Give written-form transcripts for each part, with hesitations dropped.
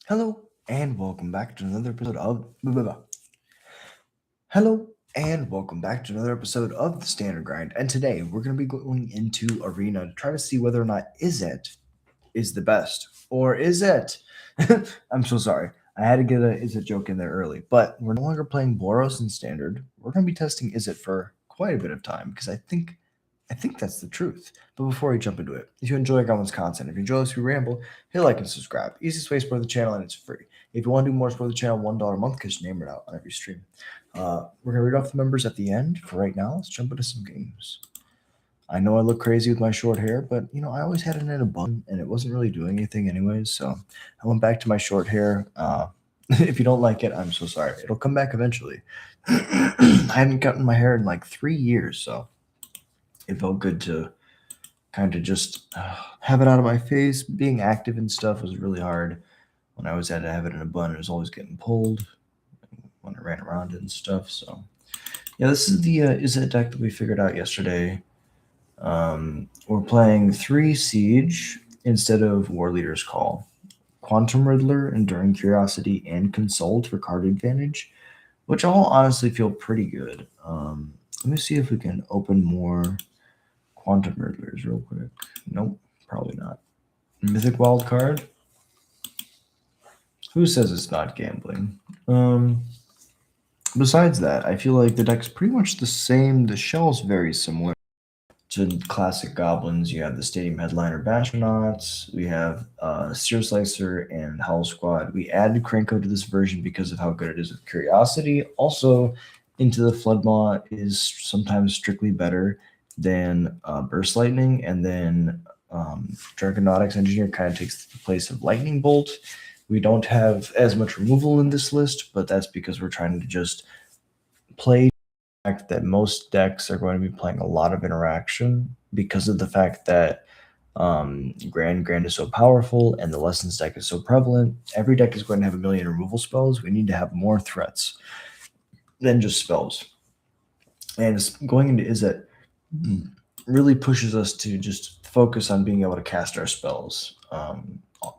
Hello and welcome back to another episode of Hello and welcome back to another episode of the Standard Grind. And today we're going to be going into Arena to try to see whether or not is the best, or is it? I'm so sorry. I had to get a is it joke in there early, but we're no longer playing Boros in Standard. We're going to be testing is it for quite a bit of time because I think that's the truth. But before we jump into it, if you enjoy Goblins content, if you enjoy us, we ramble, hit like and subscribe. Easiest way to support the channel, and it's free. If you want to do more, support the channel, $1 a month, because you name it out on every stream. We're gonna read off the members at the end. For right now, let's jump into some games. I know I look crazy with my short hair, but I always had it in a bun, and it wasn't really doing anything anyways. So I went back to my short hair. If you don't like it, I'm so sorry. It'll come back eventually. I haven't gotten my hair in like 3 years, so it felt good to kind of just have it out of my face. Being active and stuff was really hard. When I was had to have it in a bun, it was always getting pulled when I ran around it and stuff. So yeah, this is the is it deck that we figured out yesterday. We're playing 3 Siege instead of War Leader's Call. Quantum Riddler, Enduring Curiosity, and Consult for card advantage, which all honestly feel pretty good. Let me see if we can open more Quantum Riddlers real quick. Nope, probably not. Mythic Wild Card. Who says it's not gambling? Besides that, I feel like the deck's pretty much the same. The shell's very similar to classic Goblins. You have the Stadium Headliner Bastronauts. We have Seer Slicer and Howl Squad. We added Krenko to this version because of how good it is with Curiosity. Also, Into the Floodmaw is sometimes strictly better than Burst Lightning, and then Draconautics Engineer kind of takes the place of Lightning Bolt. We don't have as much removal in this list, but that's because we're trying to just play the fact that most decks are going to be playing a lot of interaction because of the fact that Grand is so powerful and the Lessons deck is so prevalent. Every deck is going to have a million removal spells. We need to have more threats than just spells. And going into Izzet really pushes us to just focus on being able to cast our spells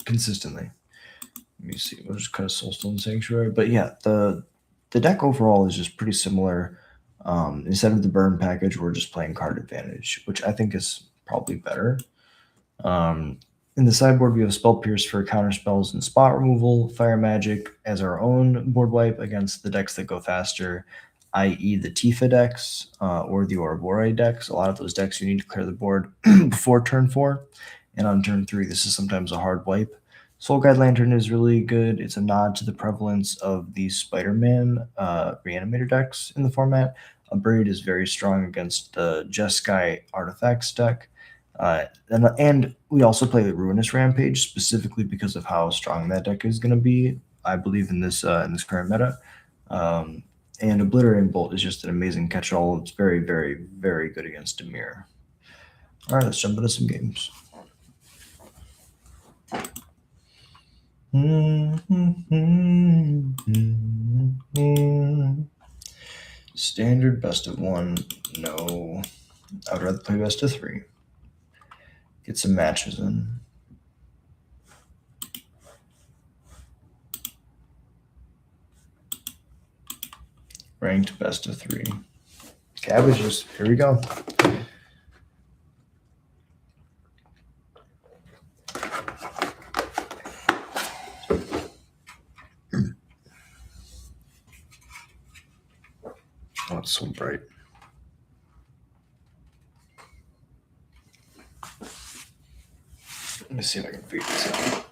consistently. Let me see. We'll just cut a Soulstone Sanctuary. But yeah, the deck overall is just pretty similar. Instead of the burn package, we're just playing card advantage, which I think is probably better. In the sideboard, we have Spell Pierce for counter spells and spot removal, Fire Magic as our own board wipe against the decks that go faster, i.e. the Tifa decks or the Ouroboros decks. A lot of those decks you need to clear the board before turn 4, and on turn 3, this is sometimes a hard wipe. Soul Guide Lantern is really good. It's a nod to the prevalence of the Spider-Man Reanimator decks in the format. Braid is very strong against the Jeskai Artifacts deck. And we also play the Ruinous Rampage specifically because of how strong that deck is going to be, I believe, in this current meta. And Obliterating Bolt is just an amazing catch-all. It's very, very, very good against Dimir. All right, let's jump into some games. Standard best of 1, no. I would rather play best of 3. Get some matches in. Ranked best of 3. Cabbages, here we go. Oh, it's so bright. Let me see if I can figure this out.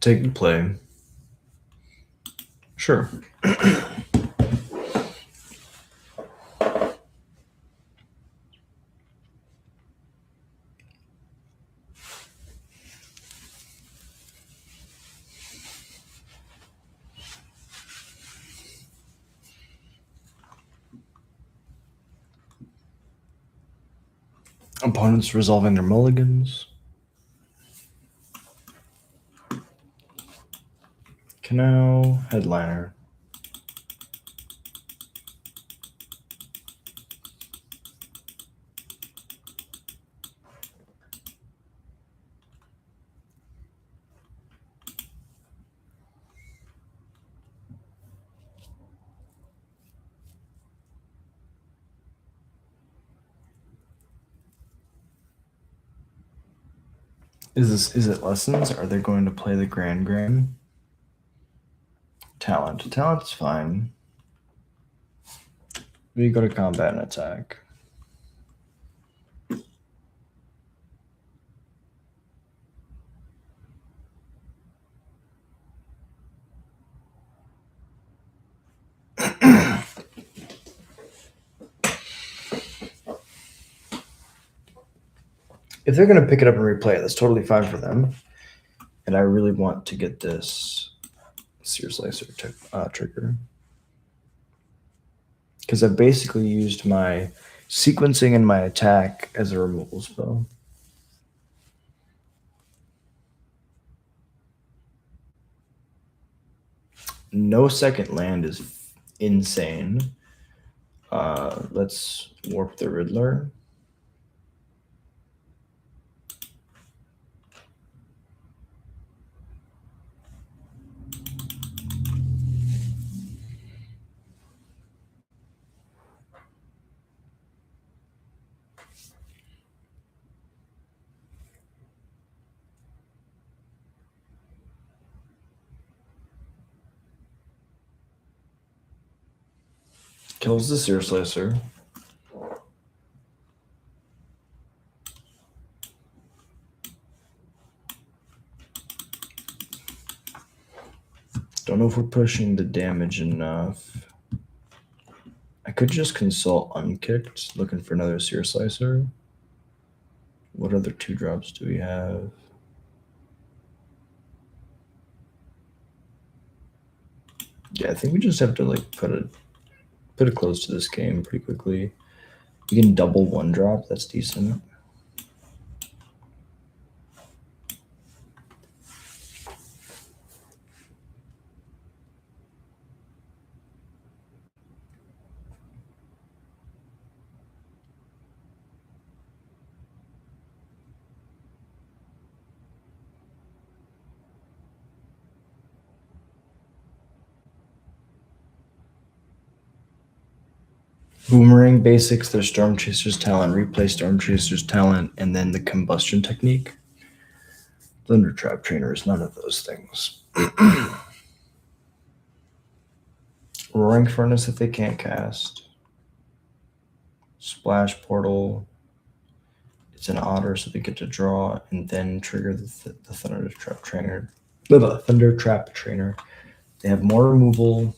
Take the play. Sure. Opponents resolving their mulligans. Canal, headliner. Is it lessons? Are they going to play the Grand? Talent. Talent's fine. We go to combat and attack. If they're going to pick it up and replay it, that's totally fine for them. And I really want to get this Sear Slicer trigger. Because I've basically used my sequencing and my attack as a removal spell. No second land is insane. Let's warp the Riddler. Kills the Sear Slicer. Don't know if we're pushing the damage enough. I could just consult Unkicked, looking for another Sear Slicer. What other 2-drops do we have? Yeah, I think we just have to like put it close to this game pretty quickly. We can double 1-drop. That's decent. Boomerang basics, there's Storm Chaser's talent, replay Storm Chaser's talent, and then the combustion technique. Thunder Trap Trainer is none of those things. Roaring Furnace if they can't cast. Splash Portal. It's an otter, so they get to draw and then trigger the Thunder Trap Trainer. Thunder Trap Trainer. They have more removal.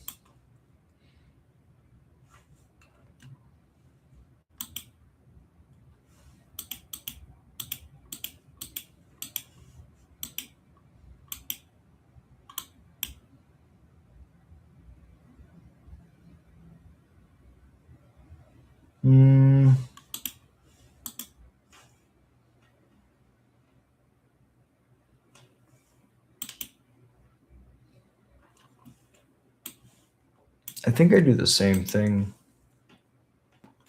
I think I do the same thing.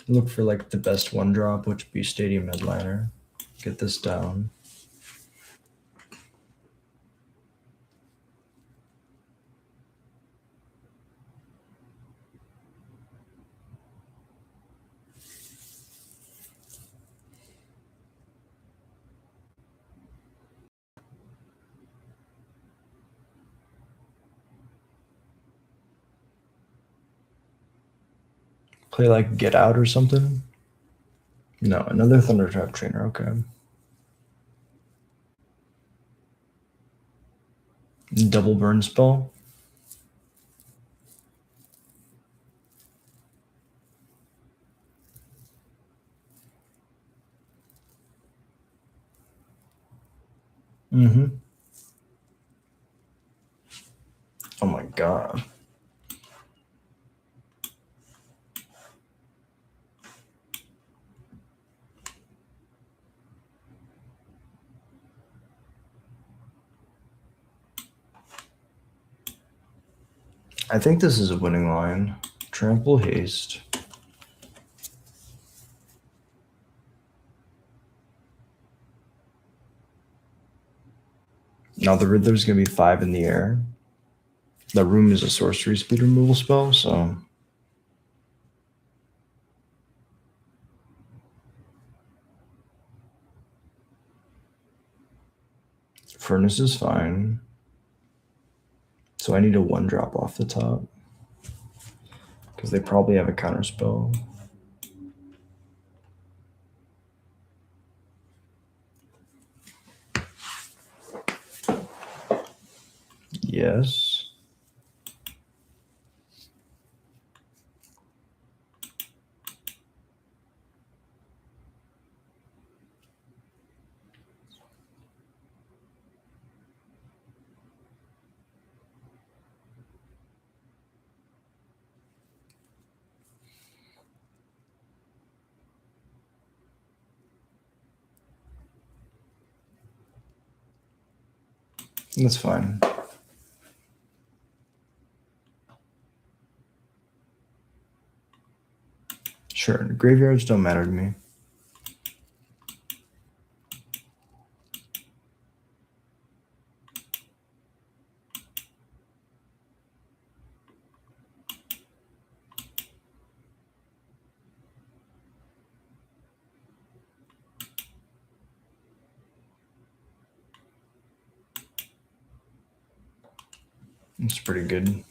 Look for like the best 1-drop, which would be Stadium Headliner. Get this down. Play like Get Out or something? No, another Thunder Trap Trainer, okay. Double burn spell. Oh my god. I think this is a winning line. Trample haste. Now the Riddler's going to be 5 in the air. The Room is a sorcery speed removal spell, so... Furnace is fine. So I need a 1-drop off the top. Because they probably have a counter spell. Yes. That's fine. Sure, graveyards don't matter to me. It's pretty good.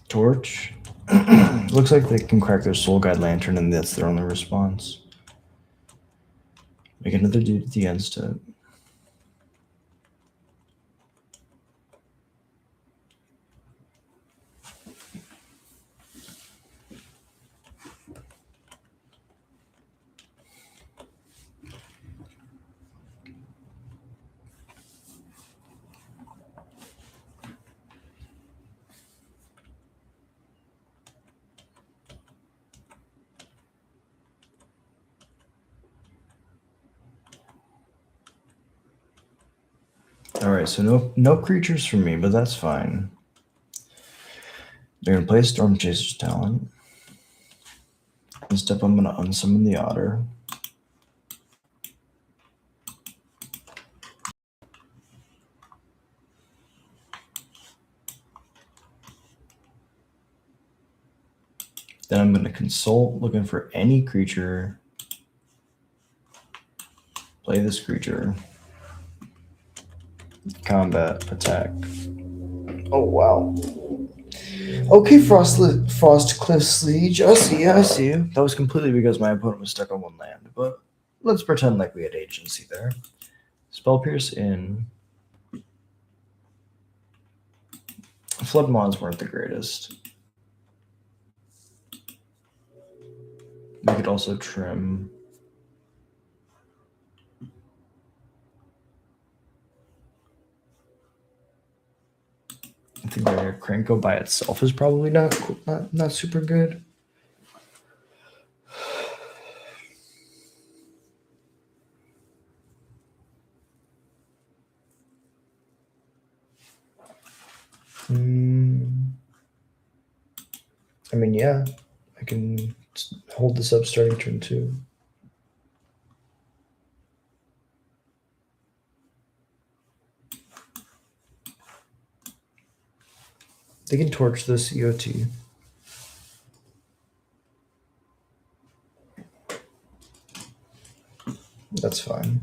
Torch. Looks like they can crack their Soul Guide Lantern and that's their only response. Make another dude at the end step. Alright, so no creatures for me, but that's fine. They're gonna play Storm Chaser's Talent. This step I'm gonna unsummon the Otter. Then I'm gonna consult, looking for any creature. Play this creature. Combat, attack. Oh wow. Okay, Frostcliff Siege. I see you. That was completely because my opponent was stuck on 1 land, but let's pretend like we had agency there. Spell Pierce in. Flood mods weren't the greatest. We could also trim. I think their Krenko by itself is probably not super good. I mean, yeah, I can hold this up starting turn 2. They can torch this EOT. That's fine.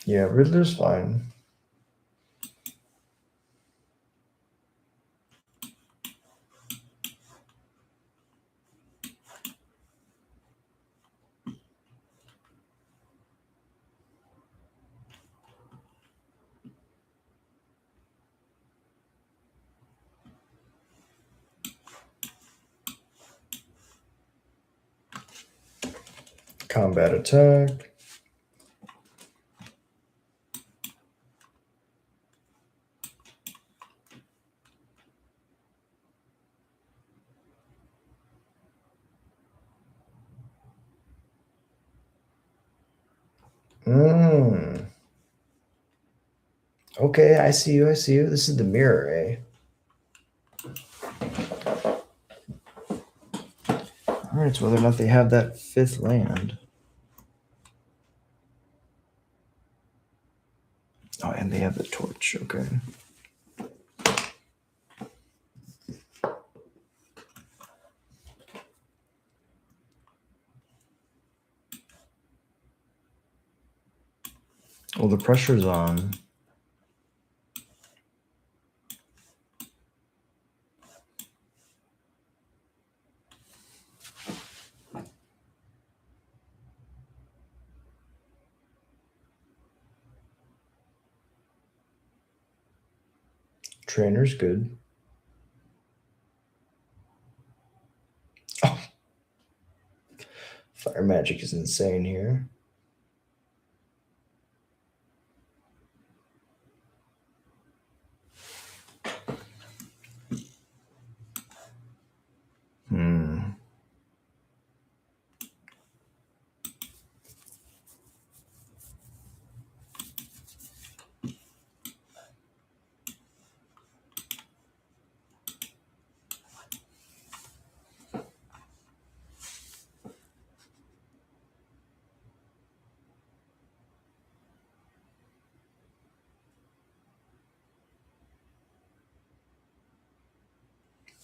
Yeah, Riddler's fine. Combat attack. Okay, I see you. I see you. This is the mirror, eh? All right, so whether or not they have that 5th land. Oh, and they have the torch. Okay. Well, the pressure's on. Trainer's good. Oh. Fire magic is insane here.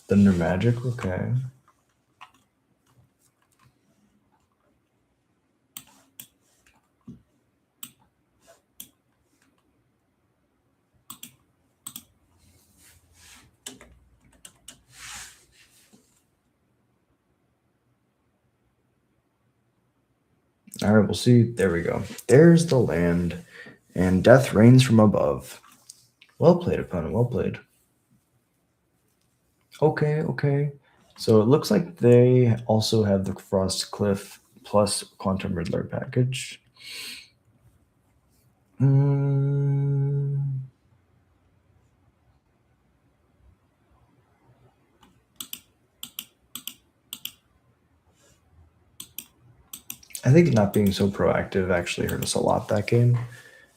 Thunder magic, okay. All right, we'll see. There we go. There's the land, and death reigns from above. Well played, opponent. Well played. Okay, okay. So it looks like they also have the Frost Cliff plus Quantum Riddler package. I think not being so proactive actually hurt us a lot that game.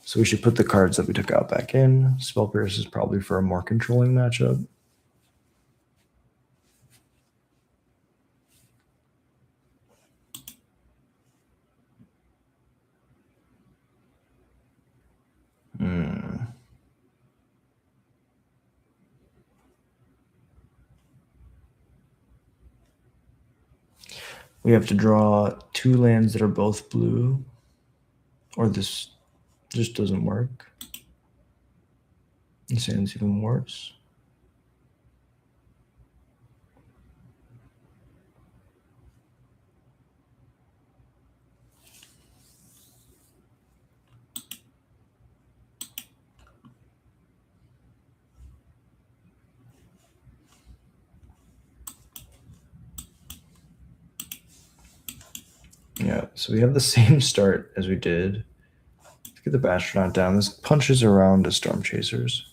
So we should put the cards that we took out back in. Spell Pierce is probably for a more controlling matchup. We have to draw 2 lands that are both blue, or this just doesn't work. This hand's even worse. Yeah, so we have the same start as we did. Let's get the Bastronaut down. This punches around as Storm Chasers.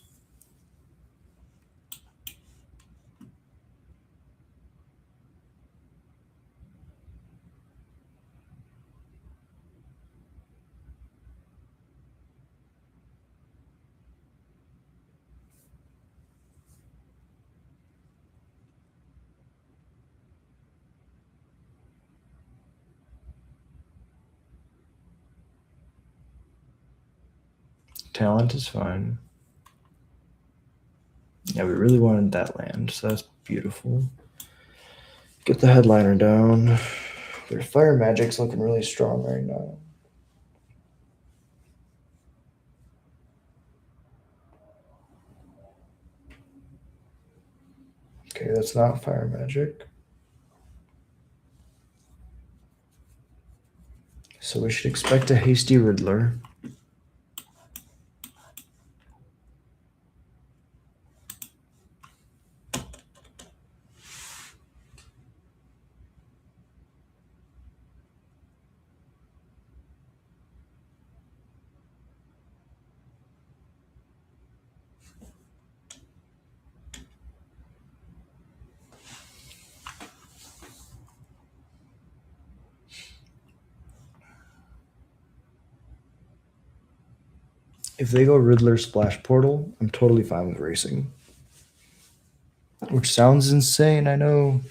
Talent is fine. Yeah, we really wanted that land, so that's beautiful. Get the headliner down. Their fire magic's looking really strong right now. Okay, that's not fire magic. So we should expect a hasty Riddler. If they go Riddler Splash Portal, I'm totally fine with racing. Which sounds insane, I know.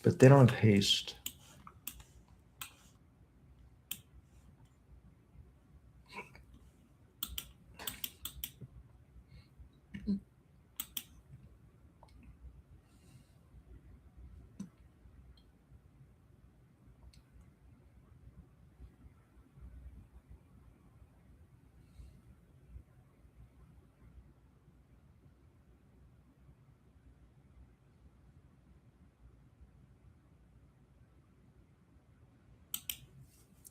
But they don't have haste.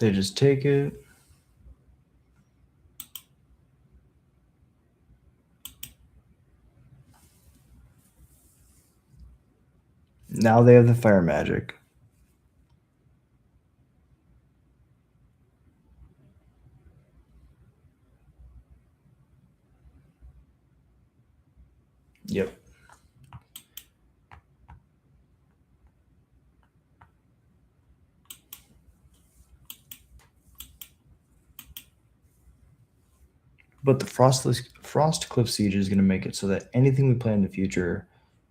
They just take it. Now they have the fire magic. Yep. But the Frost Cliff Siege is going to make it so that anything we play in the future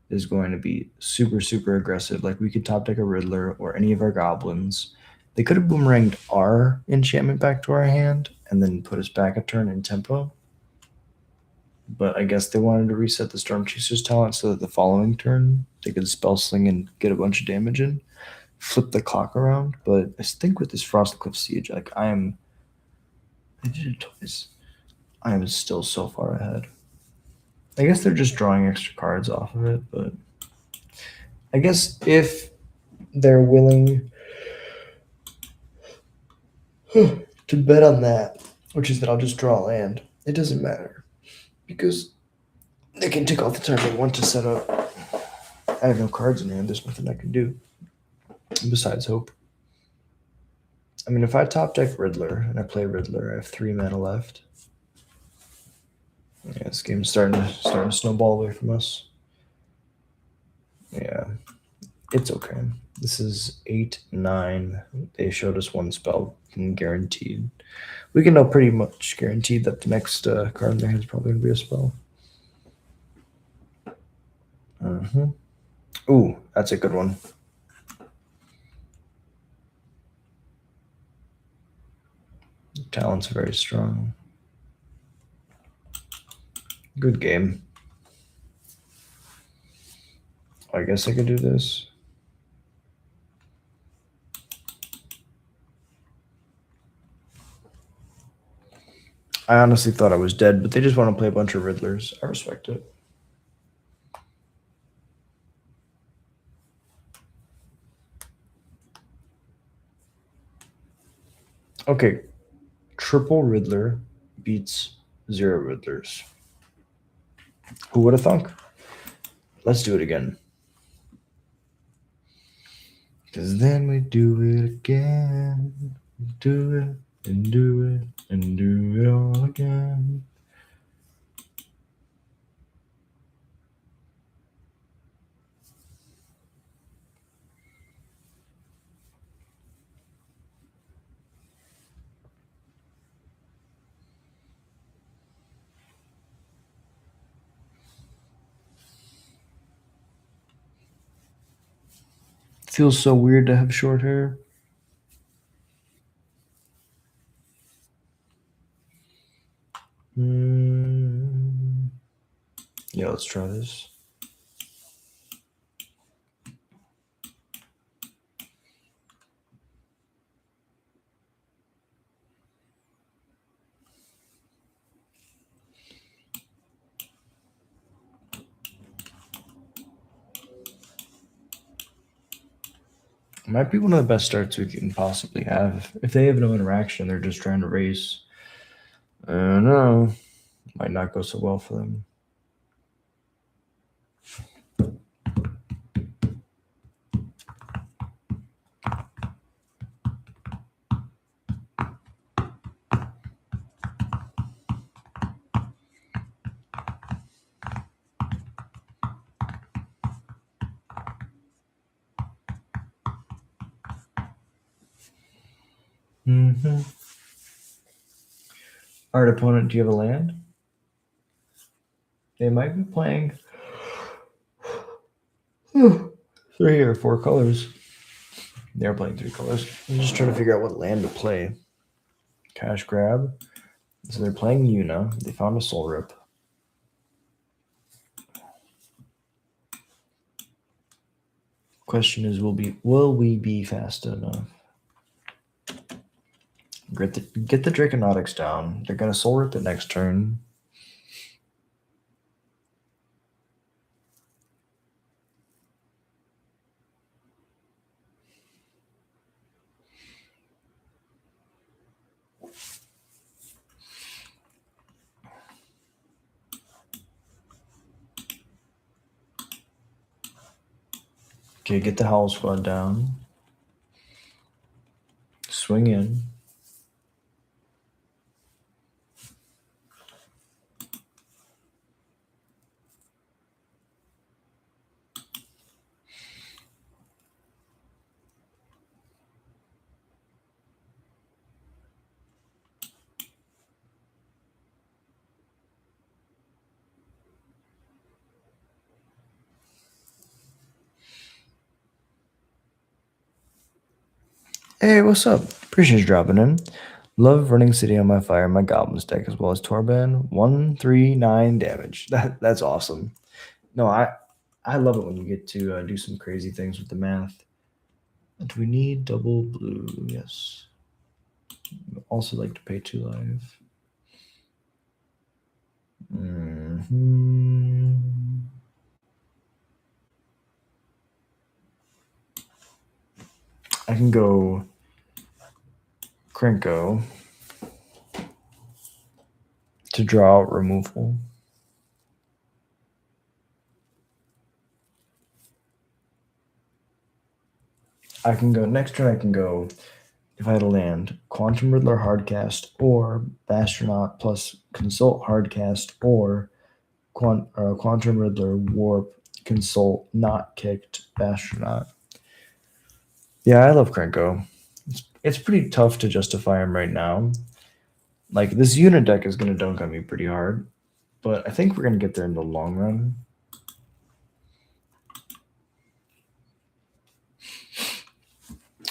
is going to be super, super aggressive. Like we could top deck a Riddler or any of our goblins. They could have boomeranged our enchantment back to our hand and then put us back a turn in tempo. But I guess they wanted to reset the Storm Chaser's talent so that the following turn they could spell sling and get a bunch of damage in, flip the clock around. But I think with this Frost Cliff Siege, like I did it twice. I am still so far ahead. I guess they're just drawing extra cards off of it, but I guess if they're willing to bet on that, which is that I'll just draw a land, it doesn't matter because they can take all the time they want to set up. I have no cards in hand. There's nothing I can do besides hope. I mean, if I top deck Riddler and I play Riddler, I have 3 mana left. Yeah, this game's starting to snowball away from us. Yeah, it's okay. This is 8, 9. They showed us one spell guaranteed. We can know pretty much guaranteed that the next card in their hand is probably going to be a spell. Ooh, that's a good one. Talent's very strong. Good game. I guess I could do this. I honestly thought I was dead, but they just want to play a bunch of Riddlers. I respect it. Okay. Triple Riddler beats 0 Riddlers. Who would have thunk? Let's do it again. Because then we do it again. Do it and do it and do it all again. Feels so weird to have short hair. Yeah, let's try this. Might be one of the best starts we can possibly have. If they have no interaction, they're just trying to race. I don't know. Might not go so well for them. Mm-hmm. Alright, opponent, do you have a land? They might be playing 3 or 4 colors. They're playing 3 colors. I'm just trying to figure out what land to play. Cash grab. So they're playing Yuna. They found a Soul Rip. Question is, will we be fast enough? Get the Draconautics down. They're gonna Soul Rip the next turn. Okay, get the Howl Squad down. Swing in. Hey, what's up? Appreciate you dropping in. Love running City on my fire, my Goblins deck, as well as Torban. 139 damage. That's awesome. No, I love it when you get to do some crazy things with the math. Do we need double blue? Yes. Also like to pay 2 life. I can go Krenko to draw out removal. I can go next turn. I can go, if I had a land, Quantum Riddler hardcast or Bastronaut plus Consult hardcast or Quantum Riddler warp Consult not kicked Bastronaut. Yeah, I love Krenko. It's pretty tough to justify him right now. Like, this unit deck is going to dunk on me pretty hard, but I think we're going to get there in the long run.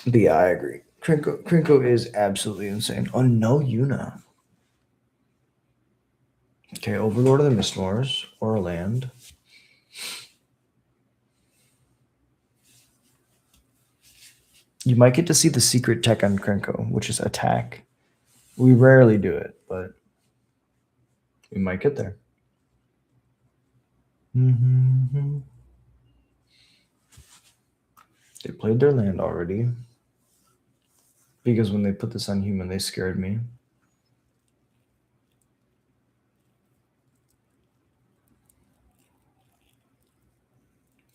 But yeah, I agree. Krenko is absolutely insane. Oh, no Yuna. Okay, Overlord of the Mistmoors or a land. You might get to see the secret tech on Krenko, which is attack. We rarely do it, but we might get there. Mm-hmm. They played their land already. Because when they put this on human, they scared me.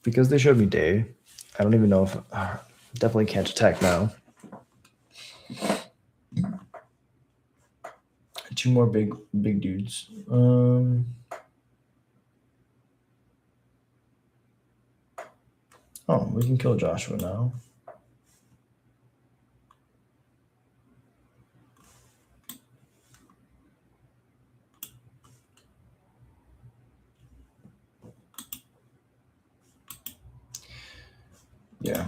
Because they showed me day. I don't even know if... definitely can't attack now. 2 more big dudes. Oh, we can kill Joshua now. Yeah.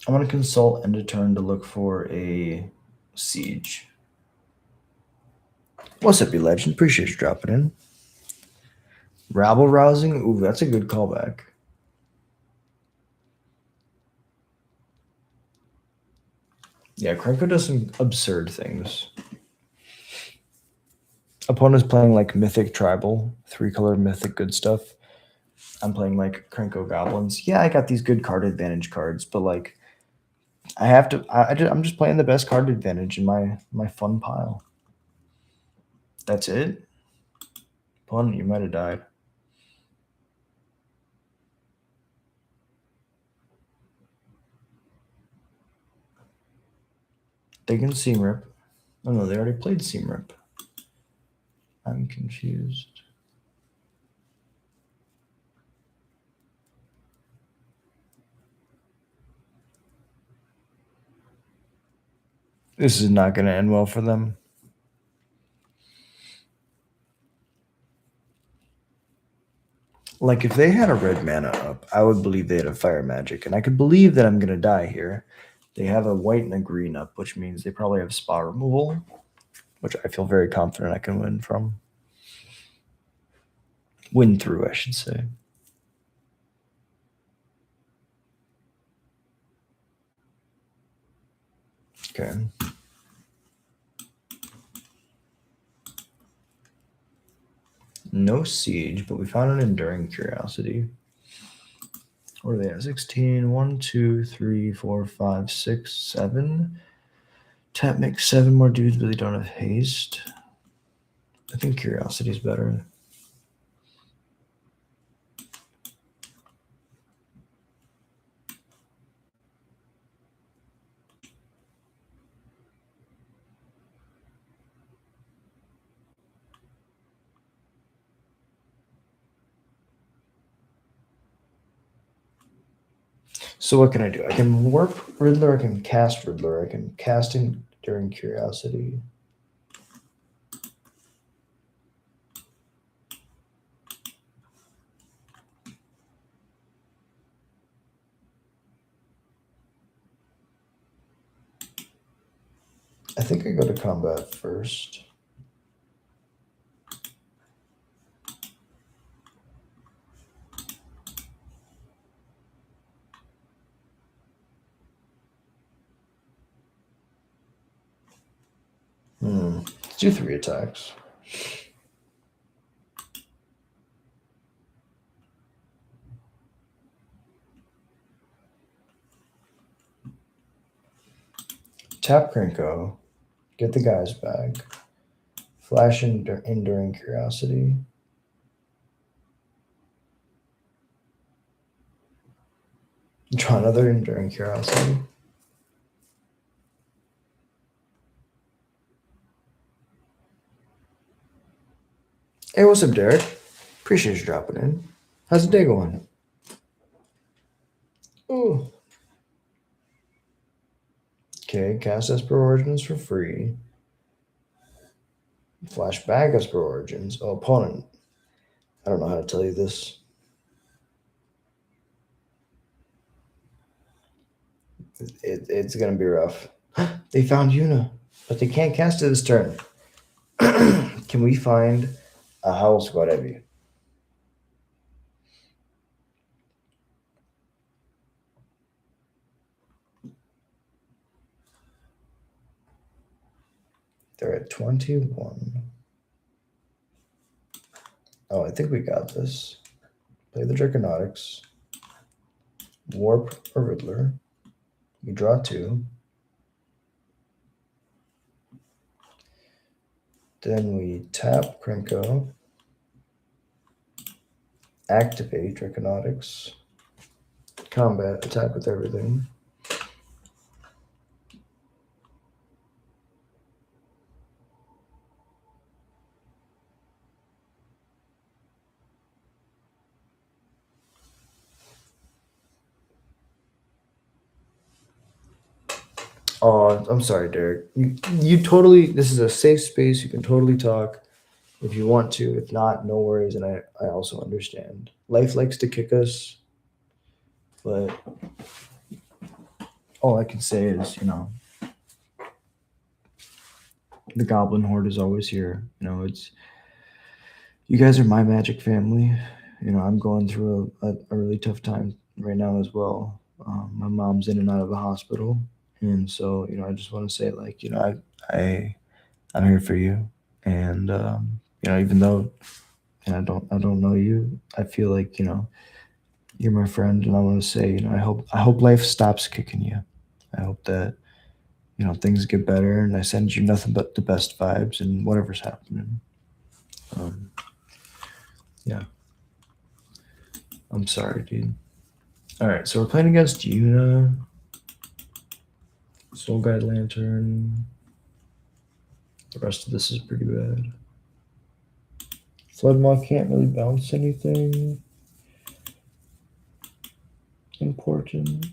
I want to consult end of turn to look for a siege. What's up, you legend? Appreciate you dropping in. Rabble rousing? Ooh, that's a good callback. Yeah, Krenko does some absurd things. Opponent's playing like Mythic Tribal, 3-color Mythic good stuff. I'm playing like Krenko Goblins. Yeah, I got these good card advantage cards, but like I have to. I'm just playing the best card advantage in my fun pile. That's it. Opponent, you might have died. They can Seam Rip. Oh no, they already played Seam Rip. I'm confused. This is not going to end well for them. Like, if they had a red mana up, I would believe they had a fire magic, and I could believe that I'm going to die here. They have a white and a green up, which means they probably have spot removal, which I feel very confident I can win from. Win through, I should say. Okay. No siege, but we found an enduring curiosity. What are they at? 16. 1, 2, 3, 4, 5, 6, 7. Tap makes 7 more dudes, but they don't have haste. I think curiosity is better. So what can I do? I can warp Riddler, I can cast Riddler, I can cast Enduring Curiosity. I think I go to combat first. Let's do 3 attacks. Tap Krenko, get the guys back. Flash Enduring Curiosity. Draw another Enduring Curiosity. Hey, what's up, Derek? Appreciate you dropping in. How's the day going? Ooh. Okay, cast Esper Origins for free. Flash back Esper Origins. Oh, opponent. I don't know how to tell you this. It's gonna be rough. They found Yuna, but they can't cast it this turn. Can we find a Howl Squad Heavy? They're at 21. Oh, I think we got this. Play the Draconautics. Warp a Riddler. We draw 2. Then we tap Krenko. Activate Draconautics. Combat, attack with everything. Oh, I'm sorry, Derek. You totally. This is a safe space. You can totally talk if you want to. If not, no worries. And I also understand. Life likes to kick us, but all I can say is, the Goblin Horde is always here. It's you guys are my Magic family. I'm going through a really tough time right now as well. My mom's in and out of the hospital, And so, I just want to say, like, I'm here for you, and even though I don't know you, I feel like you're my friend, and I want to say, I hope life stops kicking you. I hope that things get better, and I send you nothing but the best vibes and whatever's happening. Um, yeah, I'm sorry, dude. All right, so we're playing against Yuna, Soul Guide Lantern. The rest of this is pretty bad. Floodmaw can't really bounce anything important.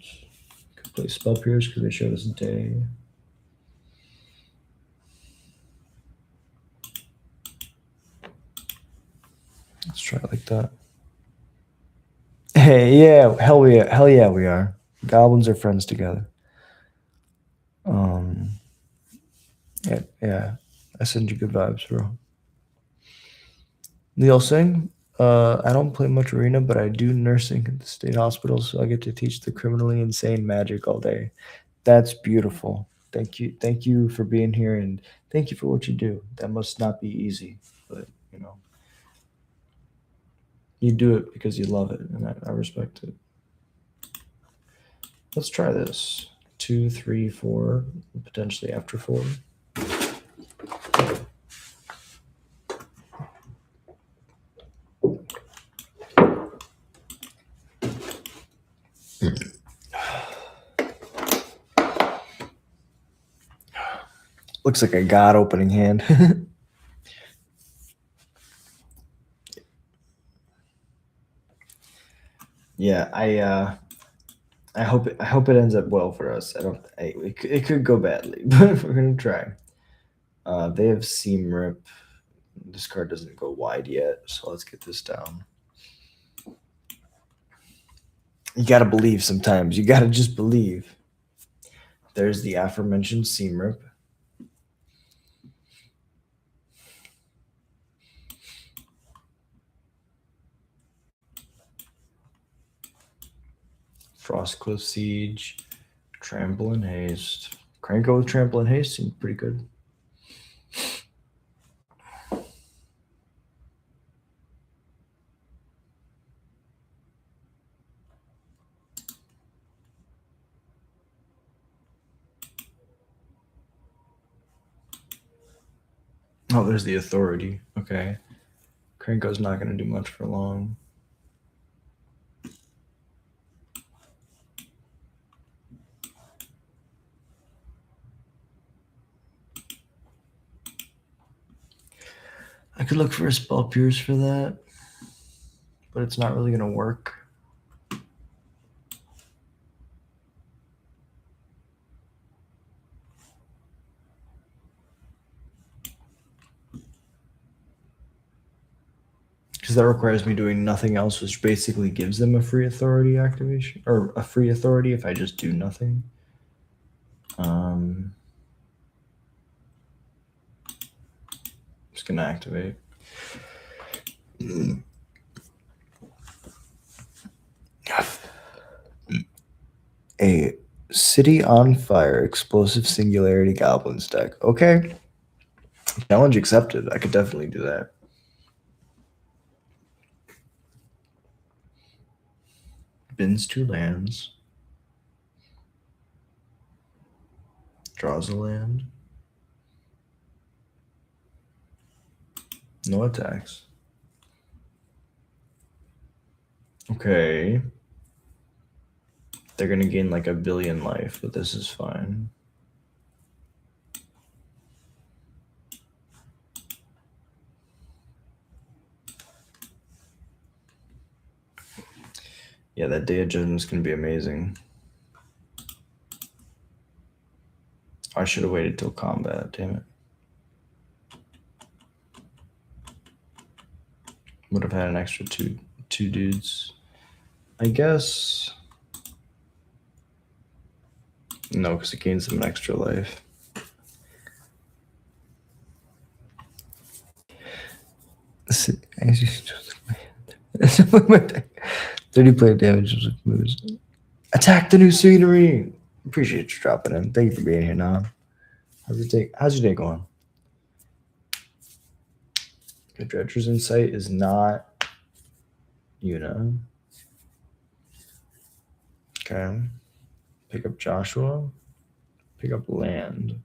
Could play Spell Pierce because they showed us Day. Let's try it like that. Hey, yeah, hell yeah, we are. Goblins are friends together. Yeah, I send you good vibes, bro. Neil Singh, I don't play much arena, but I do nursing at the state hospital, so I get to teach the criminally insane magic all day. That's beautiful. Thank you for being here, and thank you for what you do. That must not be easy, but you do it because you love it, and I respect it. Let's try this. 2, 3, 4, potentially after 4. Looks like a god opening hand. Yeah, I hope it ends up well for us. It could go badly, but we're gonna try. They have Seam Rip. This card doesn't go wide yet, so let's get this down. You gotta believe sometimes. You gotta just believe. There's the aforementioned Seam Rip. Frostcliff Siege, Trample and Haste. Cranko with Trample and Haste seems pretty good. Oh, there's the Authority. Okay. Cranko's not going to do much for long. I could look for a Spell Pierce for that, but it's not really going to work. Because that requires me doing nothing else, which basically gives them a free authority activation, or a free authority if I just do nothing. Just gonna activate. A City on Fire Explosive Singularity Goblins deck. Okay. Challenge accepted. I could definitely do that. Bins 2 lands. Draws a land. No attacks. Okay. They're going to gain like 1 billion life, but this is fine. Yeah, that Day of Judgment is going to be amazing. I should have waited till combat, damn it. Would have had an extra two dudes. I guess. No, because it gains them an extra life. I just 30 play damage moves. Attack the new scenery! Appreciate you dropping in. Thank you for being here, Nam. How's your day going? The Dredger's Insight is not Una. Okay. Pick up Joshua. Pick up land.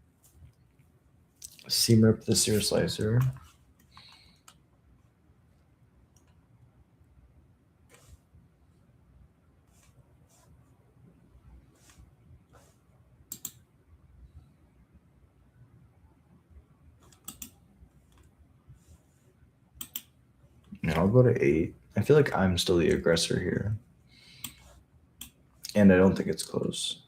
Seam Rip the Sear Slicer. Now I'll go to 8. I feel like I'm still the aggressor here. And I don't think it's close.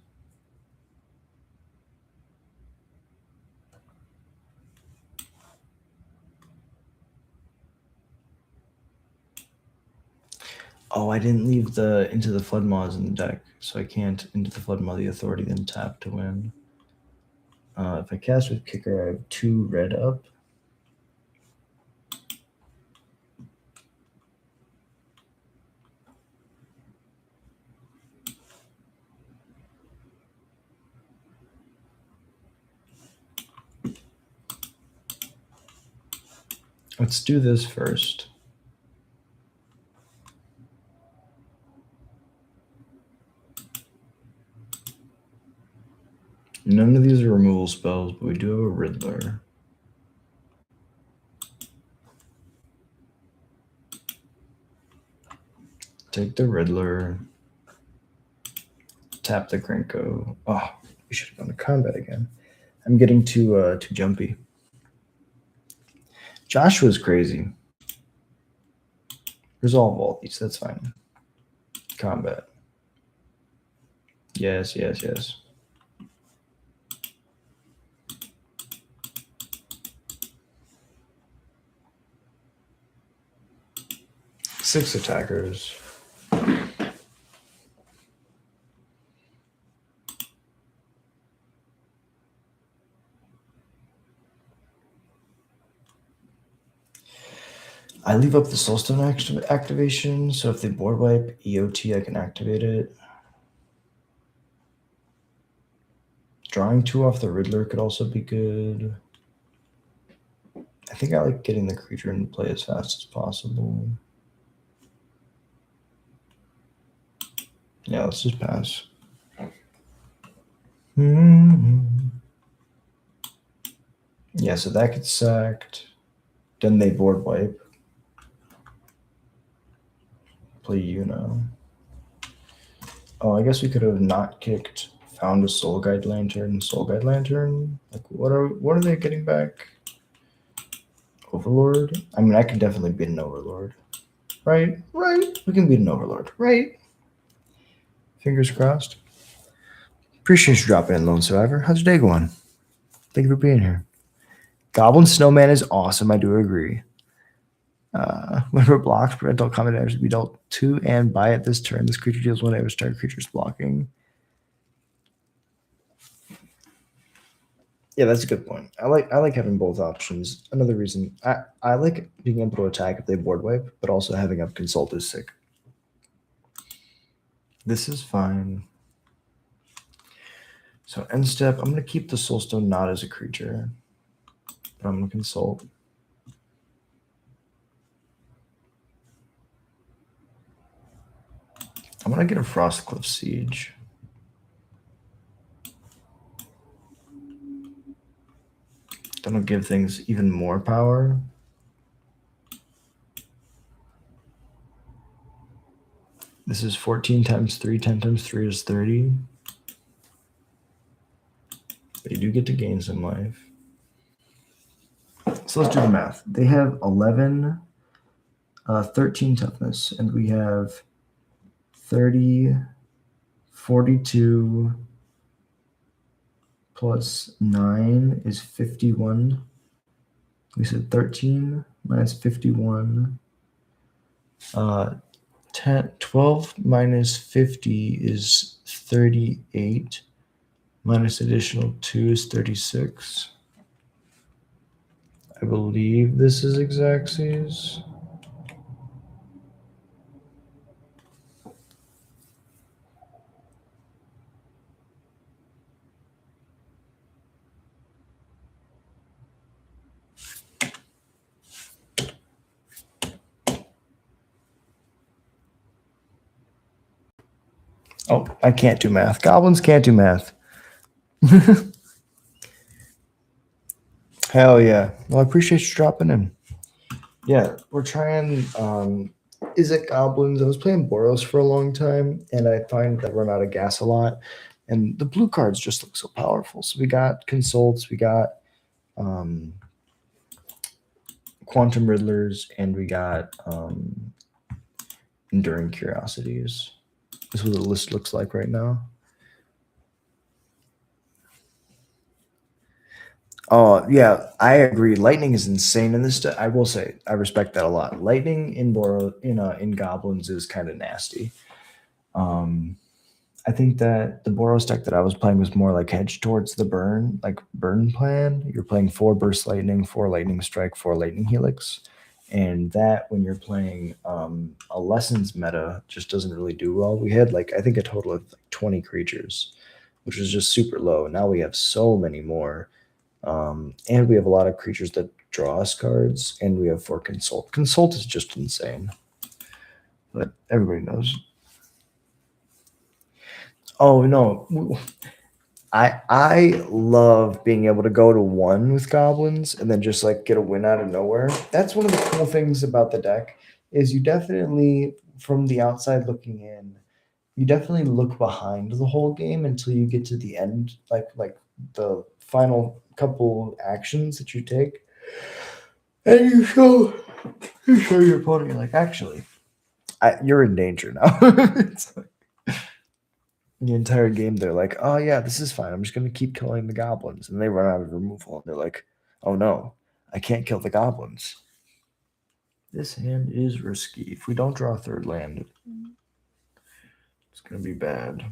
Oh, I didn't leave the Into the Flood mods in the deck, so I can't Into the Flood mod the Authority, then tap to win. If I cast with Kicker, I have 2 red up. Let's do this first. None of these are removal spells, but we do have a Riddler. Take the Riddler. Tap the Grinko. Oh, we should have gone to combat again. I'm getting too jumpy. Joshua's crazy. Resolve all these. That's fine. Combat. Yes, yes, yes. Six attackers. I leave up the Soulstone activation, so if they board wipe EOT, I can activate it. Drawing 2 off the Riddler could also be good. I think I like getting the creature into play as fast as possible. Yeah, let's just pass. Yeah, so that gets sacked. Then they board wipe. Play Una. Oh, I guess we could have not kicked. Found a Soul Guide Lantern. Soul Guide Lantern. Like, what are they getting back? Overlord. I mean, I could definitely beat an Overlord. Right. We can beat an Overlord. Right. Fingers crossed. Appreciate you dropping in, Lone Survivor. How's your day going? Thank you for being here. Goblin Snowman is awesome. I do agree. Whenever blocks, prevent all combat damage to be dealt to and by it this turn. This creature deals 1 damage to target creatures blocking. Yeah, that's a good point. I like having both options. Another reason I like being able to attack if they board wipe, but also having up consult is sick. This is fine. So end step, I'm gonna keep the Soulstone not as a creature, but I'm gonna consult. I'm gonna get a Frostcliff Siege. That'll give things even more power. This is 14 times 3. 10 times 3 is 30. But you do get to gain some life. So let's do the math. They have 11, 13 toughness, and we have 30, 42 plus 9 is 51. We said 13 minus 51. 12 minus 50 is 38. Minus additional 2 is 36. I believe this is Xaxes. Oh, I can't do math. Goblins can't do math. Hell yeah. Well, I appreciate you dropping in. Yeah, we're trying. Is it Goblins? I was playing Boros for a long time, and I find that I run out of gas a lot. And the blue cards just look so powerful. So we got Consults, we got um, Quantum Riddlers, and we got Enduring Curiosities. This is what the list looks like right now. Oh yeah, I agree. Lightning is insane in this. I will say I respect that a lot. Lightning in Boro in Goblins is kind of nasty. Um, I think that the Boros deck that I was playing was more like hedged towards the burn, like burn plan. You're playing 4 burst lightning, 4 lightning strike, 4 lightning helix, and that when you're playing a lessons meta just doesn't really do well. We had like I think a total of like 20 creatures, which was just super low. Now we have so many more. And we have a lot of creatures that draw us cards, and we have 4 consult. Consult is just insane, but everybody knows. Oh no, I love being able to go to 1 with goblins and then just like get a win out of nowhere. That's one of the cool things about the deck is you definitely from the outside looking in, you definitely look behind the whole game until you get to the end, like the final couple actions that you take, and you show your opponent. You're like, actually, you're in danger now. It's like the entire game, they're like, oh yeah, this is fine. I'm just gonna keep killing the goblins, and they run out of removal, and they're like, oh no, I can't kill the goblins. This hand is risky. If we don't draw a 3rd land, it's gonna be bad.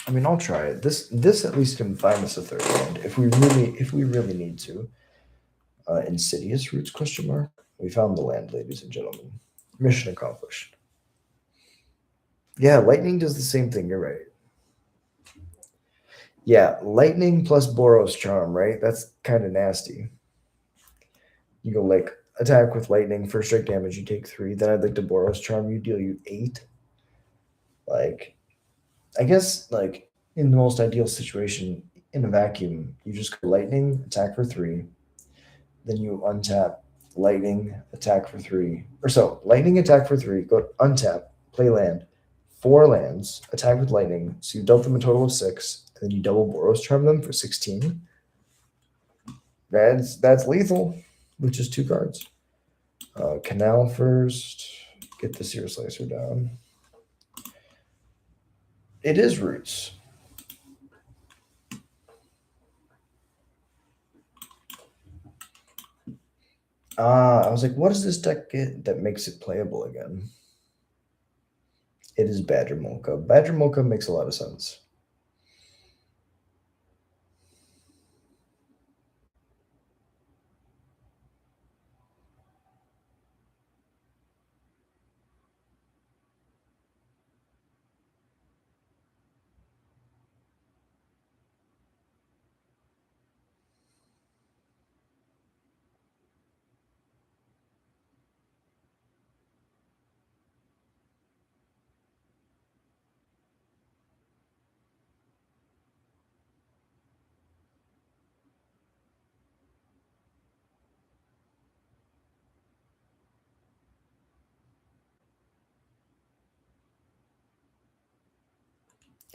I mean, I'll try it. This at least can find us a 3rd land if we really need to. Insidious Roots question mark. We found the land, ladies and gentlemen. Mission accomplished. Yeah, lightning does the same thing. You're right. Yeah, lightning plus Boros charm, right? That's kind of nasty. You go like attack with lightning, first strike damage, you take 3. Then I'd like to Boros charm you, deal you 8. Like, I guess like in the most ideal situation in a vacuum, you just go lightning, attack for 3. Then you untap lightning, attack for 3. Or so lightning, attack for 3. Go untap, play land, 4 lands, attack with lightning. So you dump them a total of 6, and then you double Boros charm them for 16. That's lethal, with just 2 cards. Canal first. Get the Seer Slicer down. It is Roots. I was like, what does this deck get that makes it playable again? It is Badger Mocha. Badger Mocha makes a lot of sense.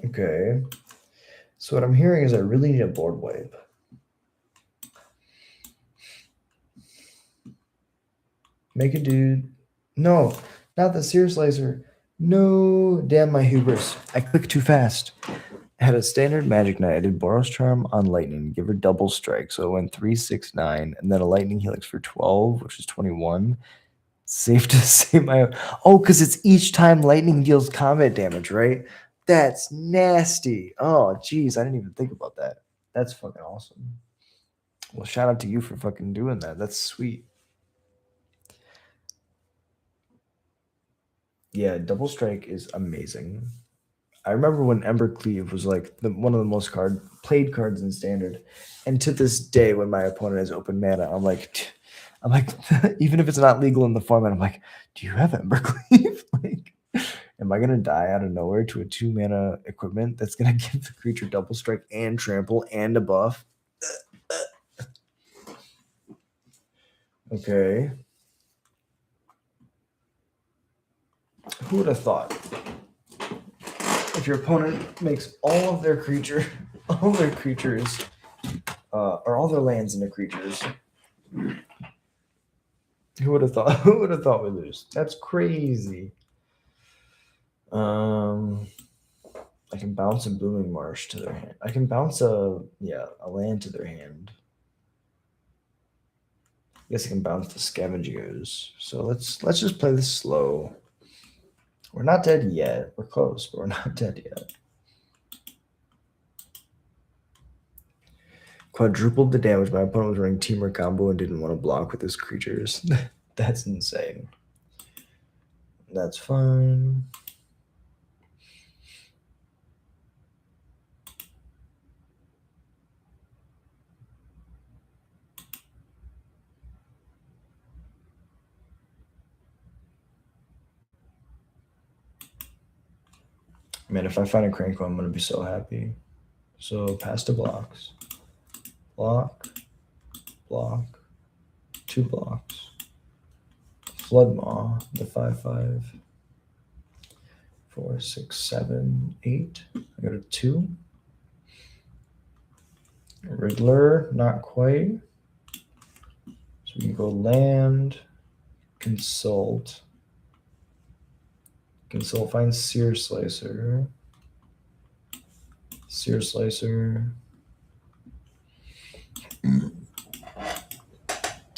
Okay. So what I'm hearing is I really need a board wipe. Make a dude. No, not the Seer Slicer. No, damn my hubris. I clicked too fast. I had a standard Magic Knight. I did Boros Charm on Lightning, give her double strike. So it went 3, 6, 9, and then a Lightning Helix for 12, which is 21. Safe to say my own. Oh, because it's each time lightning deals combat damage, right? That's nasty. Oh, geez, I didn't even think about that. That's fucking awesome. Well, shout out to you for fucking doing that. That's sweet. Yeah, double strike is amazing. I remember when Embercleave was like one of the most played cards in standard, and to this day, when my opponent has open mana, I'm like, I'm like, even if it's not legal in the format, I'm like, do you have Embercleave? Like, am I gonna die out of nowhere to a 2-mana equipment that's gonna give the creature double strike and trample and a buff? Okay. Who would have thought? If your opponent makes all of their creatures, or all their lands into creatures, who would have thought? Who would have thought we lose? That's crazy. I can bounce a Booming Marsh to their hand. I can bounce a land to their hand. I guess I can bounce the Scavengers. So let's just play this slow. We're not dead yet. We're close, but we're not dead yet. Quadrupled the damage. My opponent was running Teamer combo and didn't want to block with his creatures. That's insane. That's fine. Man, if I find a Cranko, I'm going to be so happy. So pass to blocks. Block. Block. 2 blocks. Floodmaw, the 5/5. 4, 6, 7, 8. I got a 2. Riddler, not quite. So we can go land, consult. Consult finds Sear Slicer. Sear Slicer.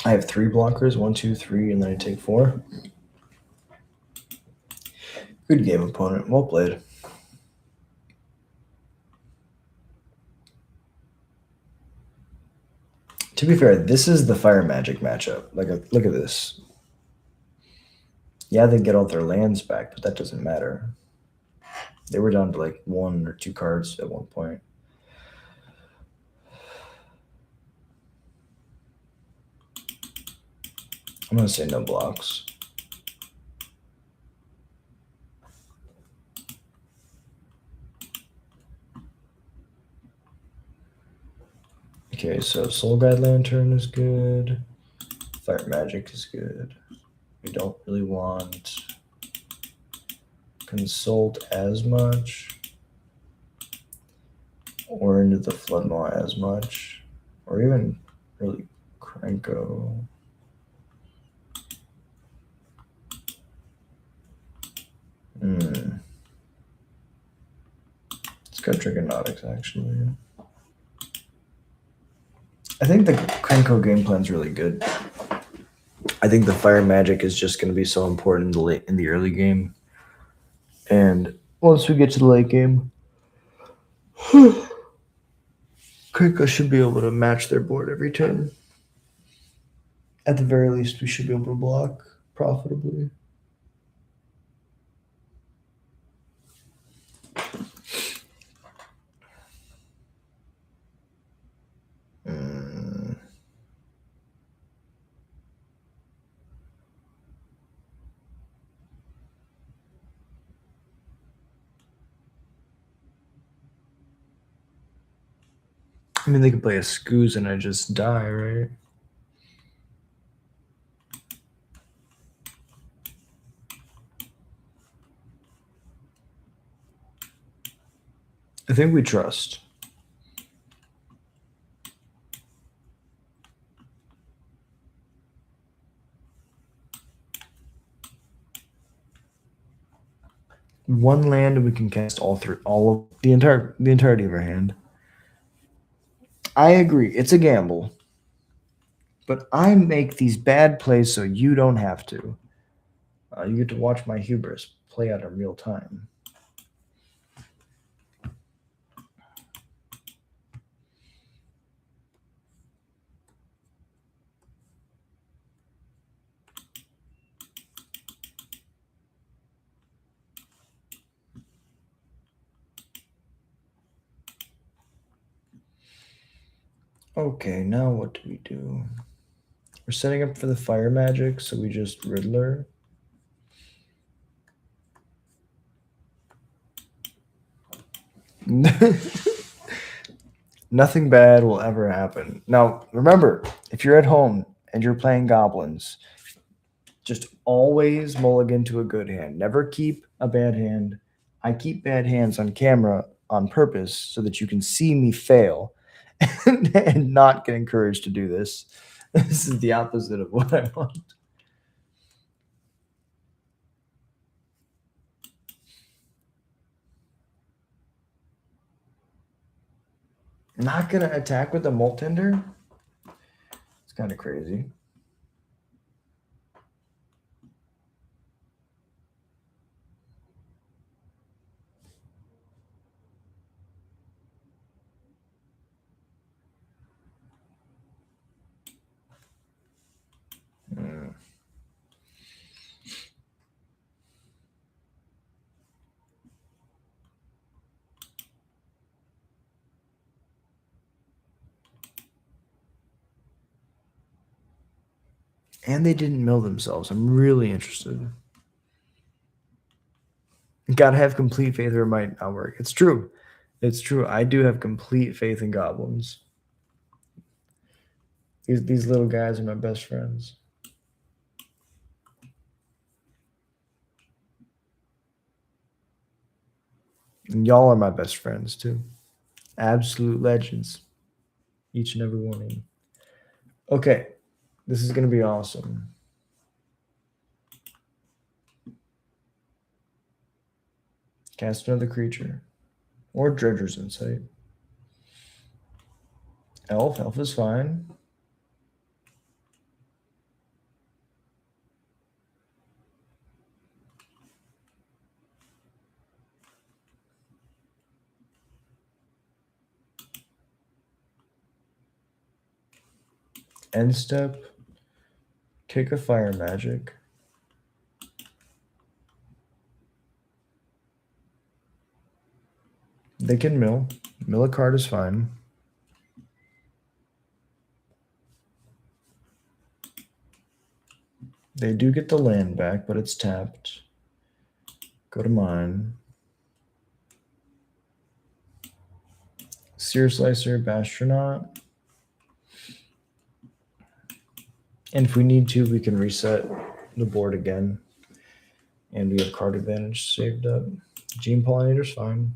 I have 3 blockers, 1, 2, 3, and then I take 4. Good game, opponent. Well played. To be fair, this is the Fire Magic matchup. Like, look at this. Yeah, they get all their lands back, but that doesn't matter. They were down to like 1 or 2 cards at one point. I'm going to say no blocks. Okay, so Soul Guide Lantern is good. Fire Magic is good. We don't really want Consult as much, or into the Floodmaw as much, or even really Cranko. It's got Dragonautics, actually. I think the Cranko game plan's really good. I think the Fire Magic is just going to be so important in the early game. And once we get to the late game, Cranko should be able to match their board every turn. At the very least, we should be able to block profitably. I mean, they could play a Scoos and I just die, right? I think we trust. One land and we can cast the entirety of our hand. I agree, it's a gamble. But I make these bad plays so you don't have to. You get to watch my hubris play out in real time. Okay, now what do we do? We're setting up for the fire magic, so we just Riddler. Nothing bad will ever happen. Now, remember, if you're at home and you're playing goblins, just always mulligan to a good hand. Never keep a bad hand. I keep bad hands on camera on purpose so that you can see me fail and not get encouraged to do this. This is the opposite of what I want. Not gonna attack with the Moltender? It's kind of crazy. And they didn't mill themselves. I'm really interested. Gotta have complete faith or it might not work. It's true. It's true. I do have complete faith in goblins. These little guys are my best friends. And y'all are my best friends too. Absolute legends. Each and every one of you. Okay. This is gonna be awesome. Cast another creature. Or Dredger's Insight. Elf. Elf is fine. End step. Take a fire magic. They can mill. Mill a card is fine. They do get the land back, but it's tapped. Go to mine. Sear Slicer, Bastronaut. And if we need to, we can reset the board again. And we have card advantage saved up. Gene Pollinator's fine.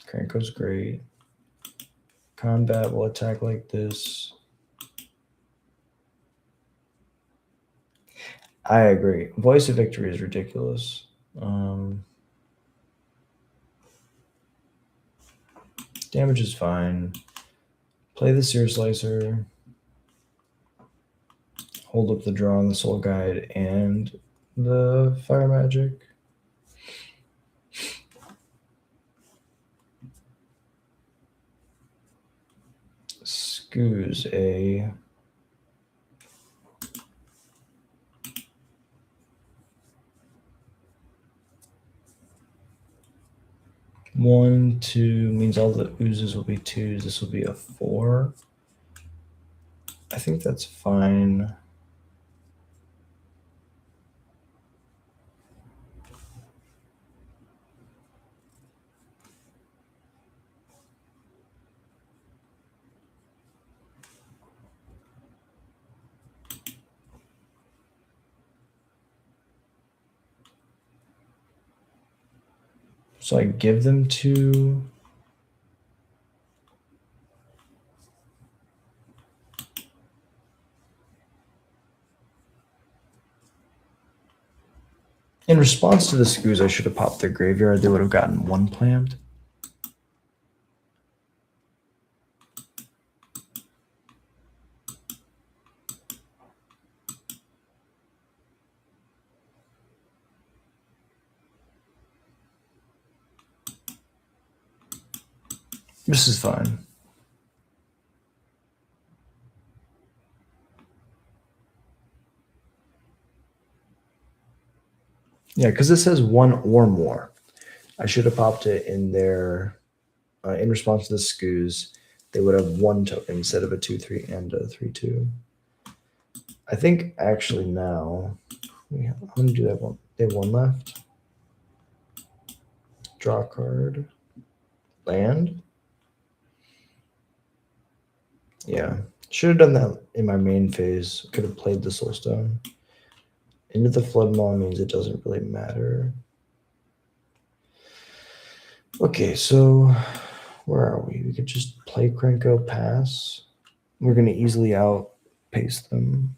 Cranko's great. Combat will attack like this. I agree. Voice of Victory is ridiculous. Damage is fine. Play the Sear Slicer. Hold up the draw on the Soul Guide and the Fire Magic. Excuse a... One, two means all the oozes will be twos. This will be a 4. I think that's fine. So I give them 2. In response to the Scoos, I should have popped their graveyard. They would have gotten 1 plant. This is fine. Yeah, because this says 1 or more. I should have popped it in there in response to the Scoos. they would have one token instead of a 2/3 and a 3/2. I think actually now, how many do they have? One? They have one left. Draw a card. Land. Yeah, should have done that in my main phase. Could have played the Soulstone. Into the Flood Maw means it doesn't really matter. Okay, so where are we? We could just play Krenko, pass. We're going to easily outpace them.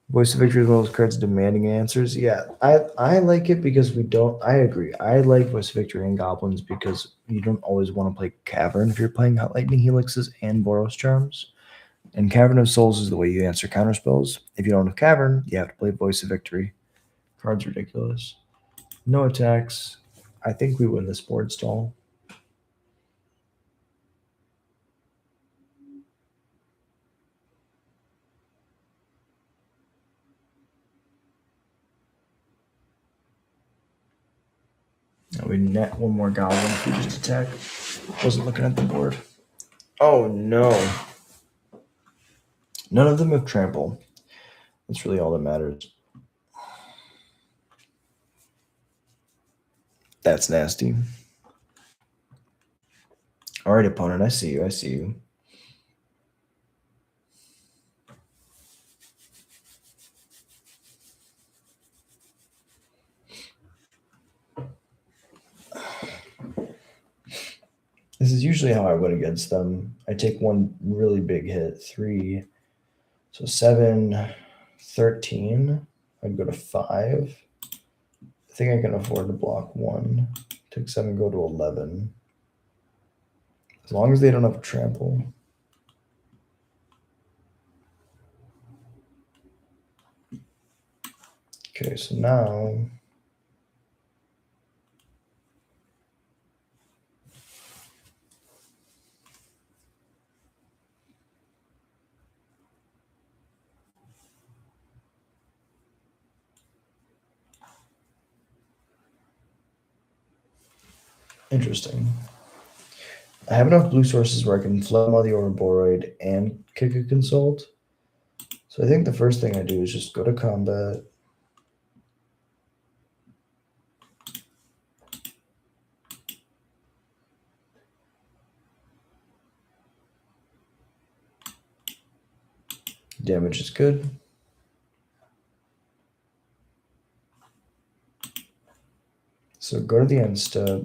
Voice of Victory is one of those cards demanding answers. Yeah, I like it because we don't. I agree. I like Voice of Victory and Goblins because you don't always want to play Cavern if you're playing Hot Lightning Helixes and Boros Charms. And Cavern of Souls is the way you answer counterspells. If you don't have Cavern, you have to play Voice of Victory. Card's ridiculous. No attacks. I think we win this board stall. Now we net one more goblin if we just attack. Wasn't looking at the board. Oh no. None of them have trample. That's really all that matters. That's nasty. All right, opponent, I see you. I see you. This is usually how I win against them. I take one really big hit, 3. So 7, 13. I'd go to 5. I think I can afford to block 1. Take 7, go to 11. As long as they don't have a trample. Okay, so now interesting. I have enough blue sources where I can flood all the Ouroboros and kick a consult. So I think the first thing I do is just go to combat. Damage is good. So go to the end step.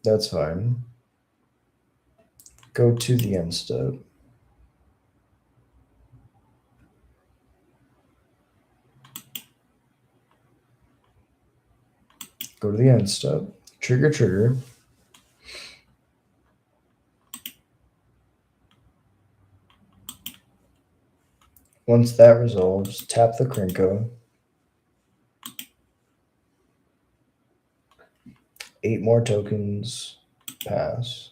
That's fine. Go to the end step. Go to the end step. Trigger. Once that resolves, tap the Krenko. 8 more tokens. Pass.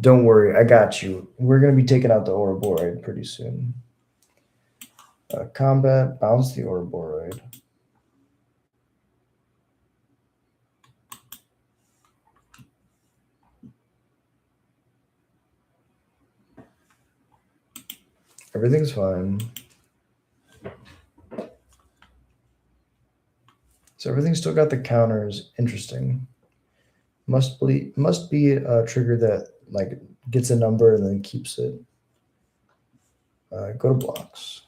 Don't worry, I got you. We're going to be taking out the Ouroboros pretty soon. Combat, bounce the Ouroboros. Everything's fine. So everything's still got the counters. Interesting. Must be a trigger that like gets a number and then keeps it. Go to blocks.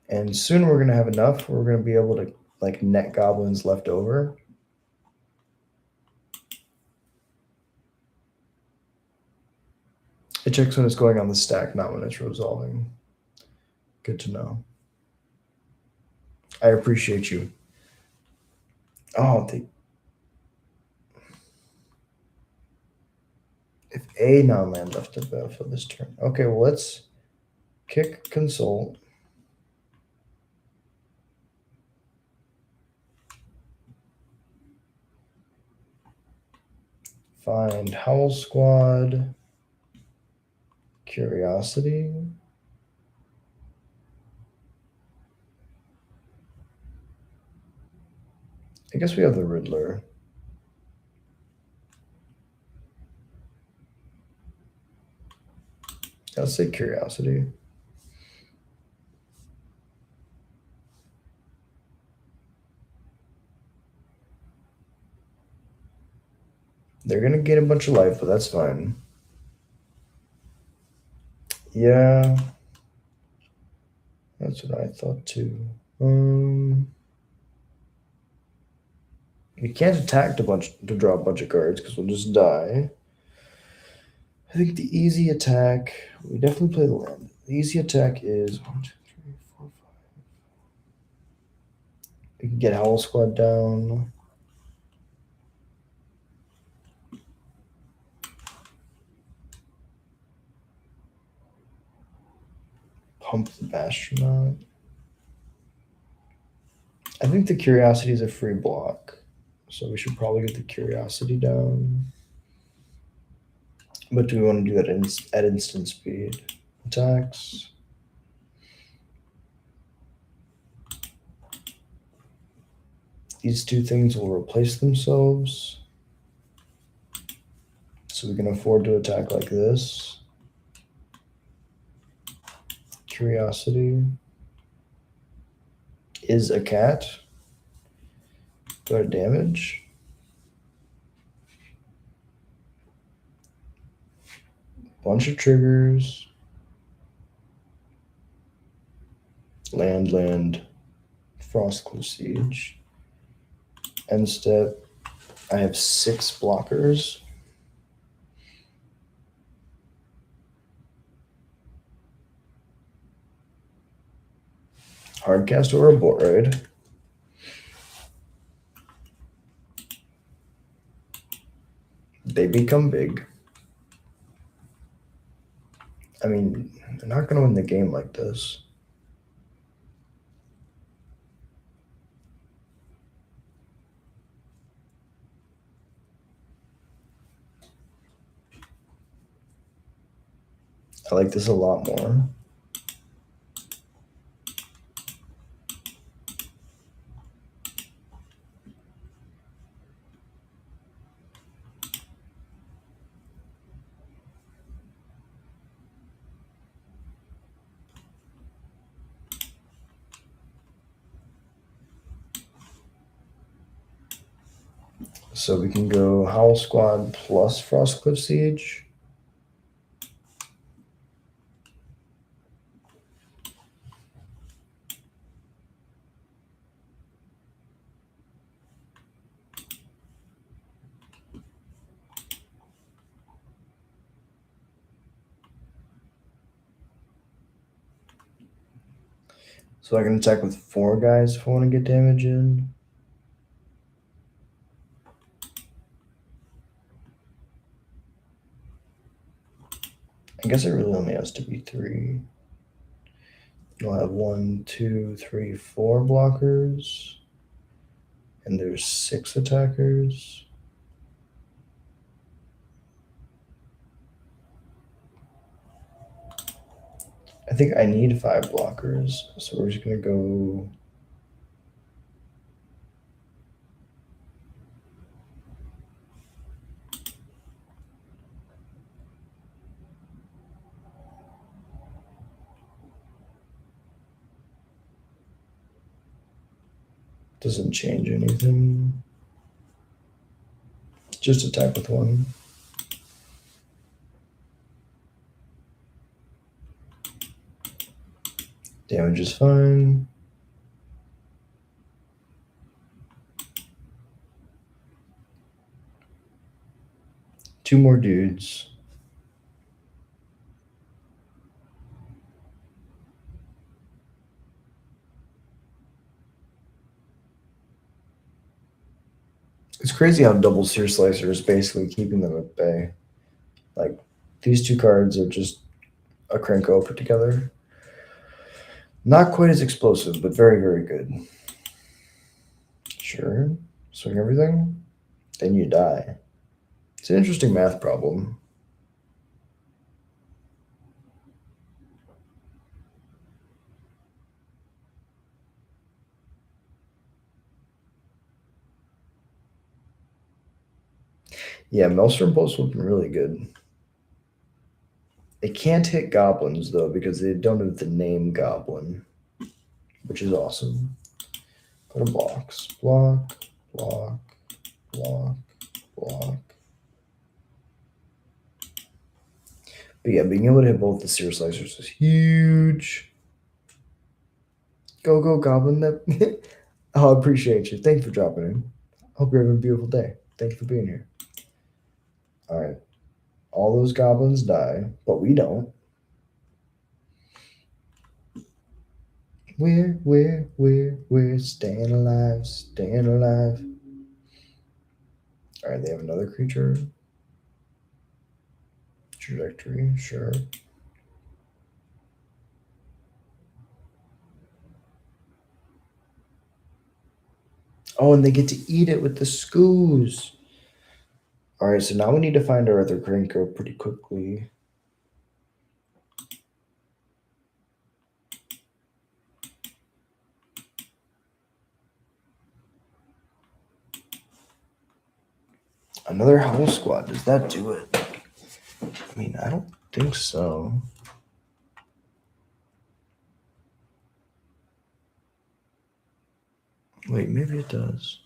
And soon we're gonna have enough. We're gonna be able to like net goblins left over. It checks when it's going on the stack, not when it's resolving. Good to know. I appreciate you. Oh, If a non-land left the battlefield this turn. Okay, well let's kick consult. Find Howl Squad. Curiosity. I guess we have the Riddler. Let's say Curiosity. They're gonna gain a bunch of life, but that's fine. Yeah. That's what I thought too. We can't attack to draw a bunch of cards because we'll just die. I think the easy attack, we definitely play the land. The easy attack is 1, 2, 3, 4, 5. We can get Howl Squad down. Pump the Astronaut. I think the Curiosity is a free block, so we should probably get the Curiosity down. But do we want to do that at instant speed? Attacks. These two things will replace themselves. So we can afford to attack like this. Curiosity is a cat. Go to damage. Bunch of triggers. Land, Frostclue Siege. End step. I have 6 blockers. Hardcast or a boat ride. They become big. I mean, they're not going to win the game like this. I like this a lot more. So we can go Howl Squad plus Frostclue Siege. So I can attack with 4 guys if I want to get damage in. I guess it really only has to be 3. You'll have 1, 2, 3, 4 blockers. And there's 6 attackers. I think I need 5 blockers. So we're just going to go. Doesn't change anything. Just attack with 1. Damage is fine. Two more dudes. It's crazy how double Sear Slicer is basically keeping them at bay. Like these two cards are just a Krenko put together. Not quite as explosive, but very, very good. Sure. Swing everything. Then you die. It's an interesting math problem. Yeah, Maelstrom Pulse would have been really good. It can't hit goblins, though, because they don't have the name Goblin, which is awesome. Go to blocks. Block, block, block, block. But yeah, being able to hit both the Seer Slicers is huge. Go, go, Goblin. Oh, I appreciate you. Thank you for dropping in. Hope you're having a beautiful day. Thank you for being here. All right. All those goblins die, but we don't. We're staying alive, staying alive. All right, they have another creature. Trajectory, sure. Oh, and they get to eat it with the scoos. All right, so now we need to find our other Krenko pretty quickly. Another Howl Squad. Does that do it? I mean, I don't think so. Wait, maybe it does.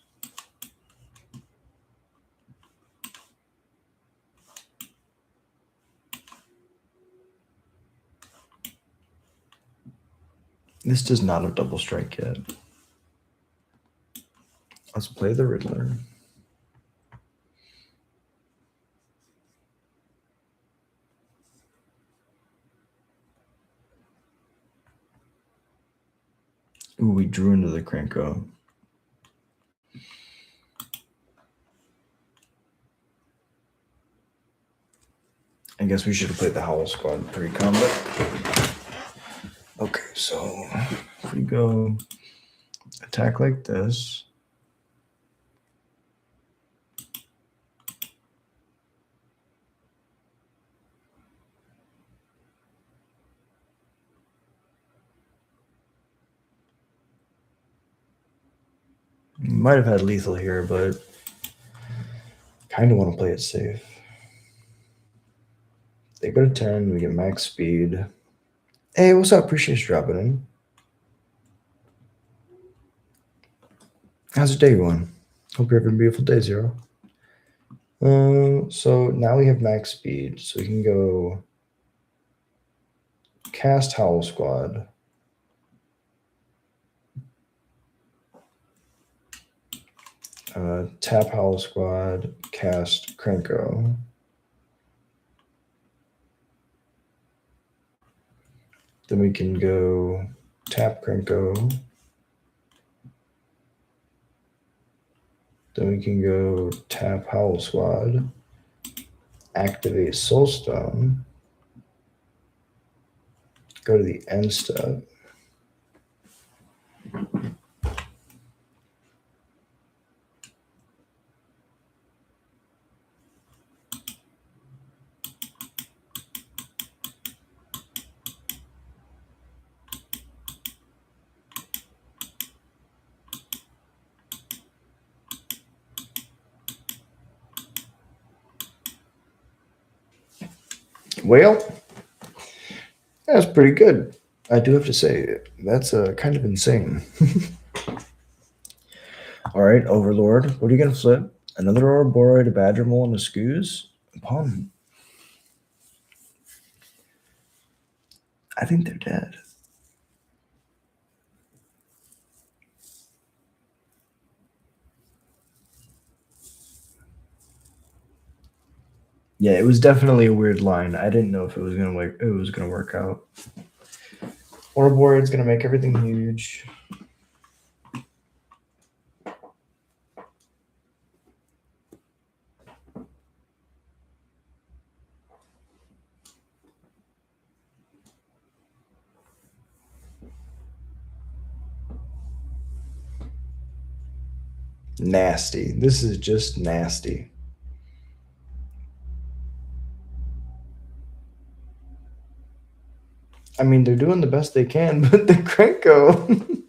This does not have double strike yet. Let's play the Riddler. Ooh, we drew into the Krenko. I guess we should have played the Howl Squad pre-combat. Okay, so if we go attack like this. Might have had lethal here, but kind of want to play it safe. They go to 10, we get max speed. Hey, what's up? Appreciate you dropping in. How's your day going? Hope you're having a beautiful day, Zero. So now we have max speed, so we can go cast Howl Squad. Tap Howl Squad, cast Krenko. Then we can go tap Krenko. Then we can go tap Howl Squad, activate Soulstone, go to the end step. Well, that's pretty good. I do have to say, that's kind of insane. All right, Overlord, what are you going to flip? Another Ouroboros, a Badger Mole, and a Scoos? Upon. I think they're dead. Yeah, it was definitely a weird line. I didn't know if it was gonna work out. Ouroboros is gonna make everything huge. Nasty. This is just nasty. I mean, they're doing the best they can, but the Krenko.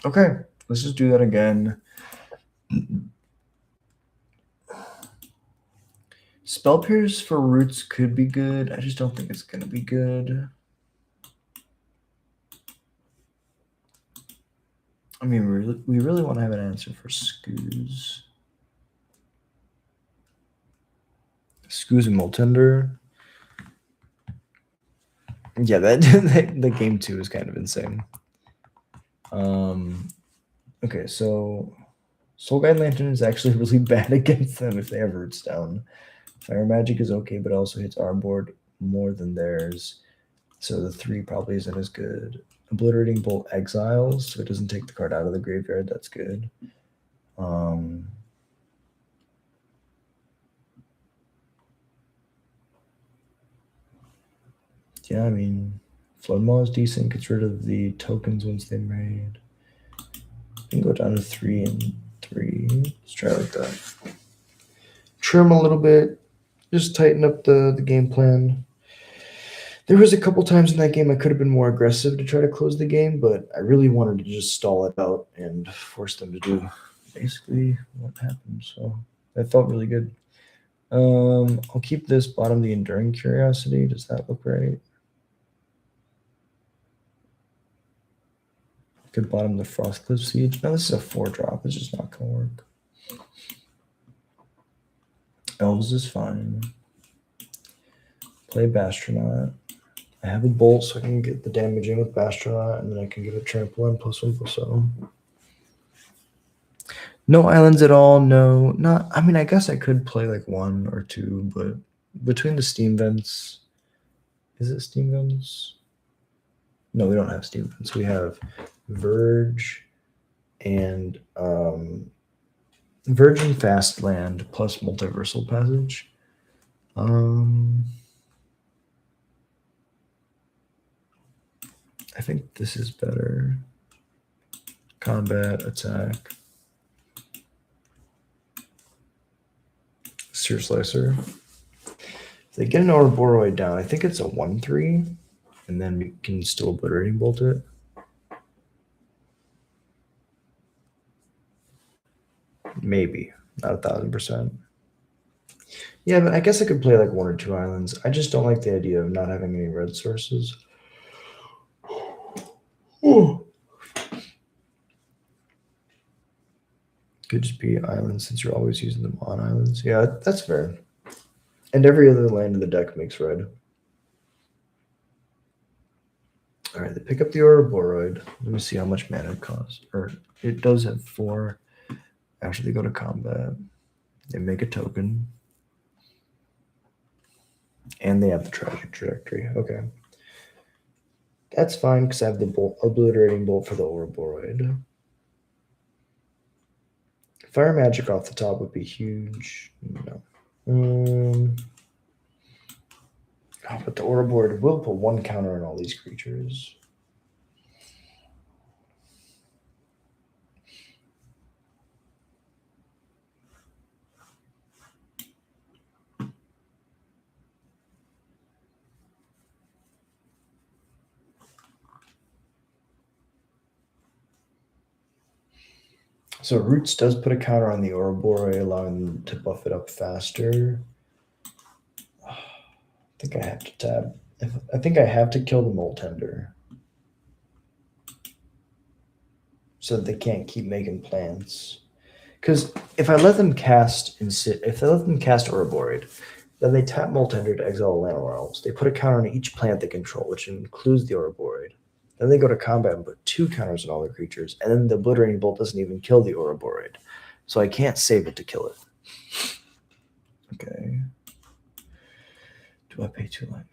Okay, let's just do that again. Spell Pierce for Roots could be good. I just don't think it's going to be good. I mean, we really want to have an answer for Skoos. Skoos and Moltender. Yeah, that the game 2 is kind of insane. Okay, so Soul Guide Lantern is actually really bad against them if they have Roots down. Fire Magic is okay, but also hits our board more than theirs. So the 3 probably isn't as good. Obliterating Bolt exiles, so it doesn't take the card out of the graveyard. That's good. Yeah, I mean, Flood Maw is decent. Gets rid of the tokens once they made. You can go down to 3 and 3. Let's try like that. Trim a little bit. Just tighten up the game plan. There was a couple times in that game I could have been more aggressive to try to close the game, but I really wanted to just stall it out and force them to do basically what happened. So that felt really good. I'll keep this bottom the Enduring Curiosity. Does that look right? Could bottom the Frostcliff Siege. No, this is a 4-drop. It's just not going to work. Elves is fine. Play Bastronaut. I have a Bolt, so I can get the damage in with Bastronaut, and then I can get a Trample and +1/+0. No islands at all. No, not. I mean, I guess I could play like 1 or 2, but between the Steam Vents, is it Steam Vents? No, we don't have Steam Vents. We have Verge and Virgin Fastland plus Multiversal Passage. I think this is better. Combat, attack. Sear Slicer. If they get an Ouroboroi down, I think it's a 1/3, and then we can still Obliterating Bolt it. Maybe, not 1,000%. Yeah, but I guess I could play like 1 or 2 islands. I just don't like the idea of not having any red sources. Ooh. Could just be islands since you're always using them on islands. Yeah, that's fair. And every other land in the deck makes red. All right, they pick up the Ouroboroi. Let me see how much mana it costs. Or it does have 4. After they go to combat, they make a token. And they have the Tragic Trajectory. Okay. That's fine because I have the Obliterating Bolt for the Ouroboroi. Fire Magic off the top would be huge. No. But the Ouroboroi will put 1 counter on all these creatures. So Roots does put a counter on the Ouroboroi, allowing them to buff it up faster. I think I have to tab. I think I have to kill the Moltender so that they can't keep making plants. Because if I let them cast Ouroboroi, then they tap Moltender to exile Llanowar Elves. They put a counter on each plant they control, which includes the Ouroboroi. Then they go to combat and put 2 counters on all their creatures, and then the Obliterating Bolt doesn't even kill the Ouroboroi. So I can't save it to kill it. Okay. Do I pay 2 life?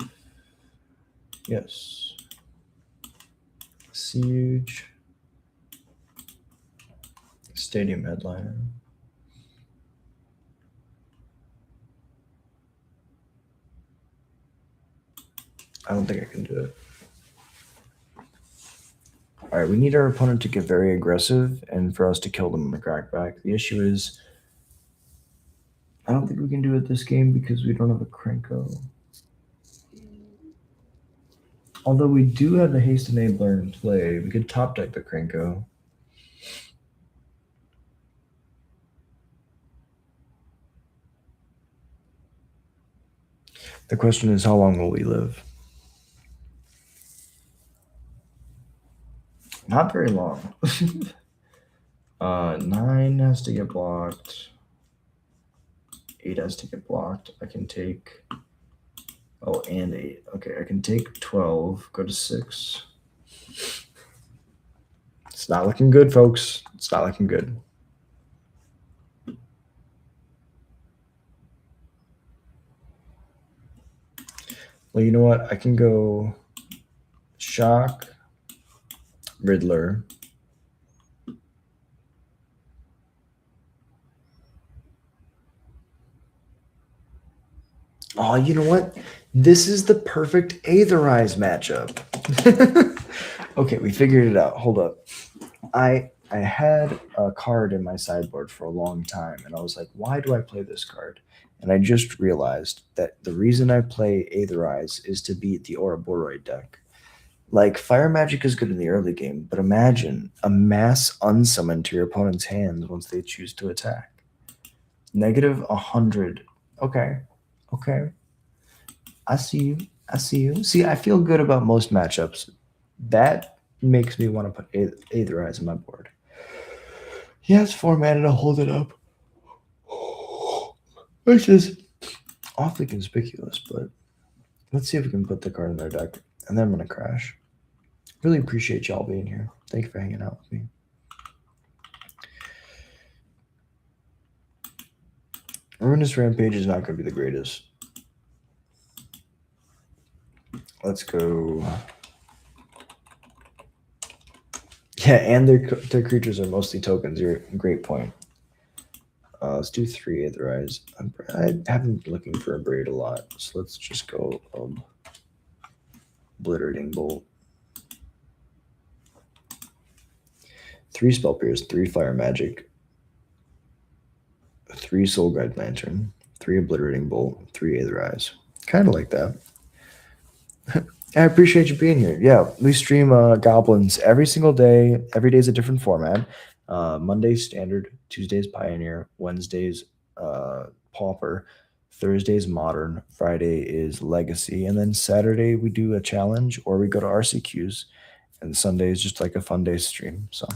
Yes. Siege. Stadium Headliner. I don't think I can do it. All right, we need our opponent to get very aggressive and for us to kill them in the crackback. The issue is, I don't think we can do it this game because we don't have a Krenko. Although we do have the haste enabler in play, we could top deck the Krenko. The question is, how long will we live? Not very long. 9 has to get blocked. 8 has to get blocked. I can take... Oh, and 8. Okay, I can take 12, go to 6. It's not looking good, folks. It's not looking good. Well, you know what? I can go Shock, Riddler. Oh, you know what? This is the perfect Aetherize matchup. Okay, we figured it out. Hold up. I had a card in my sideboard for a long time, and I was like, why do I play this card? And I just realized that the reason I play Aetherize is to beat the Ouroboros deck. Like, Fire Magic is good in the early game, but imagine a mass unsummon to your opponent's hands once they choose to attack. Negative 100. Okay. Okay. I see you. I see you. See, I feel good about most matchups. That makes me want to put Aetherize on my board. He has 4 mana to hold it up, which is awfully conspicuous, but let's see if we can put the card in their deck, and then I'm going to crash. Really appreciate y'all being here. Thank you for hanging out with me. Ruinous Rampage is not going to be the greatest. Let's go. Yeah, and their creatures are mostly tokens. You're a great point. Let's do 3 Aetherize. I haven't been looking for a Braid a lot, so let's just go Obliterating Bolt. 3 Spell Pierce, 3 Fire Magic, 3 Soul Guide Lantern, 3 Obliterating Bolt, 3 Aetherize. Kind of like that. I appreciate you being here. Yeah, we stream Goblins every single day. Every day is a different format. Monday's Standard, Tuesday's Pioneer, Wednesday's Pauper, Thursday's Modern, Friday is Legacy, and then Saturday we do a challenge or we go to RCQs, and Sunday is just like a fun day stream. So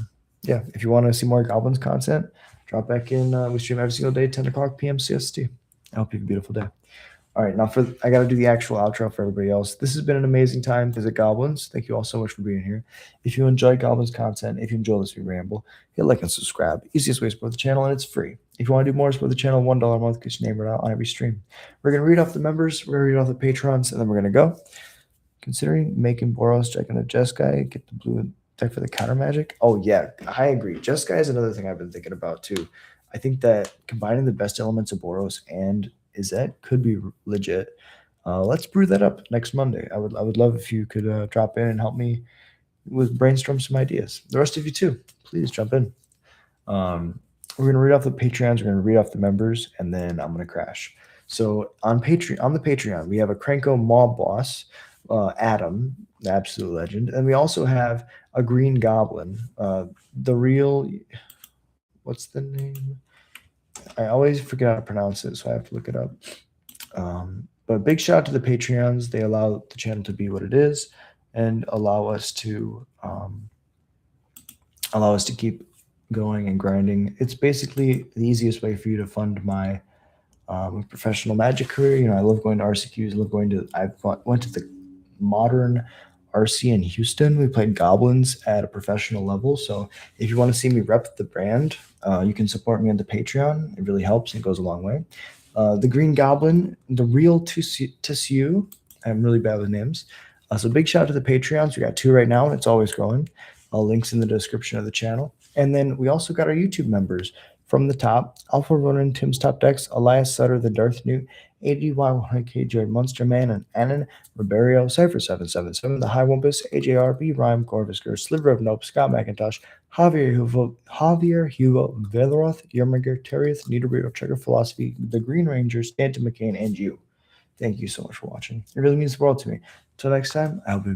yeah, if you want to see more Goblins content, drop back in. We stream every single day, 10 o'clock p.m. CST. I hope you have a beautiful day. All right, now I got to do the actual outro for everybody else. This has been an amazing time. Visit Goblins. Thank you all so much for being here. If you enjoy Goblins content, if you enjoy this we ramble, hit like and subscribe. Easiest way to support the channel, and it's free. If you want to do more, support the channel. $1 a month gets your name right out on every stream. We're going to read off the members. We're going to read off the patrons, and then we're going to go. Considering making Boros, checking the Jeskai, get the blue deck for the counter magic. Oh, yeah, I agree. Jeskai is another thing I've been thinking about, too. I think that combining the best elements of Boros and Izzet could be legit. Let's brew that up next Monday. I would love if you could drop in and help me with brainstorm some ideas. The rest of you too, please jump in. We're gonna read off the Patreons. We're gonna read off the members, and then I'm gonna crash. So on the Patreon, we have a Krenko Mob Boss, Adam, the absolute legend, and we also have a Green Goblin, the real. What's the name? I always forget how to pronounce it, so I have to look it up. But big shout out to the Patreons. They allow the channel to be what it is and allow us to keep going and grinding. It's basically the easiest way for you to fund my professional Magic career. You know, I love going to RCQs. I went to the Modern RC in Houston. We played Goblins at a professional level. So if you want to see me rep the brand, you can support me on the Patreon. It really helps and it goes a long way. The Green Goblin, the real Tissue. I'm really bad with names. So big shout out to the Patreons. We got 2 right now, and it's always growing. Links in the description of the channel. And then we also got our YouTube members from the top: Alpha Ronan, Tim's Top Decks, Elias Sutter, the Darth Newt, ADY100K, Jared Munsterman, and Annan Ribeiro, Cypher777, The High Wumpus, AJRB, Rhyme, Corvisker, Sliver of Nope, Scott McIntosh, Javier Hugo, Veleroth, Yerminger, Territh, Niederbreeder, Checker Philosophy, The Green Rangers, Stanton McCain, and you. Thank you so much for watching. It really means the world to me. Until next time, I hope you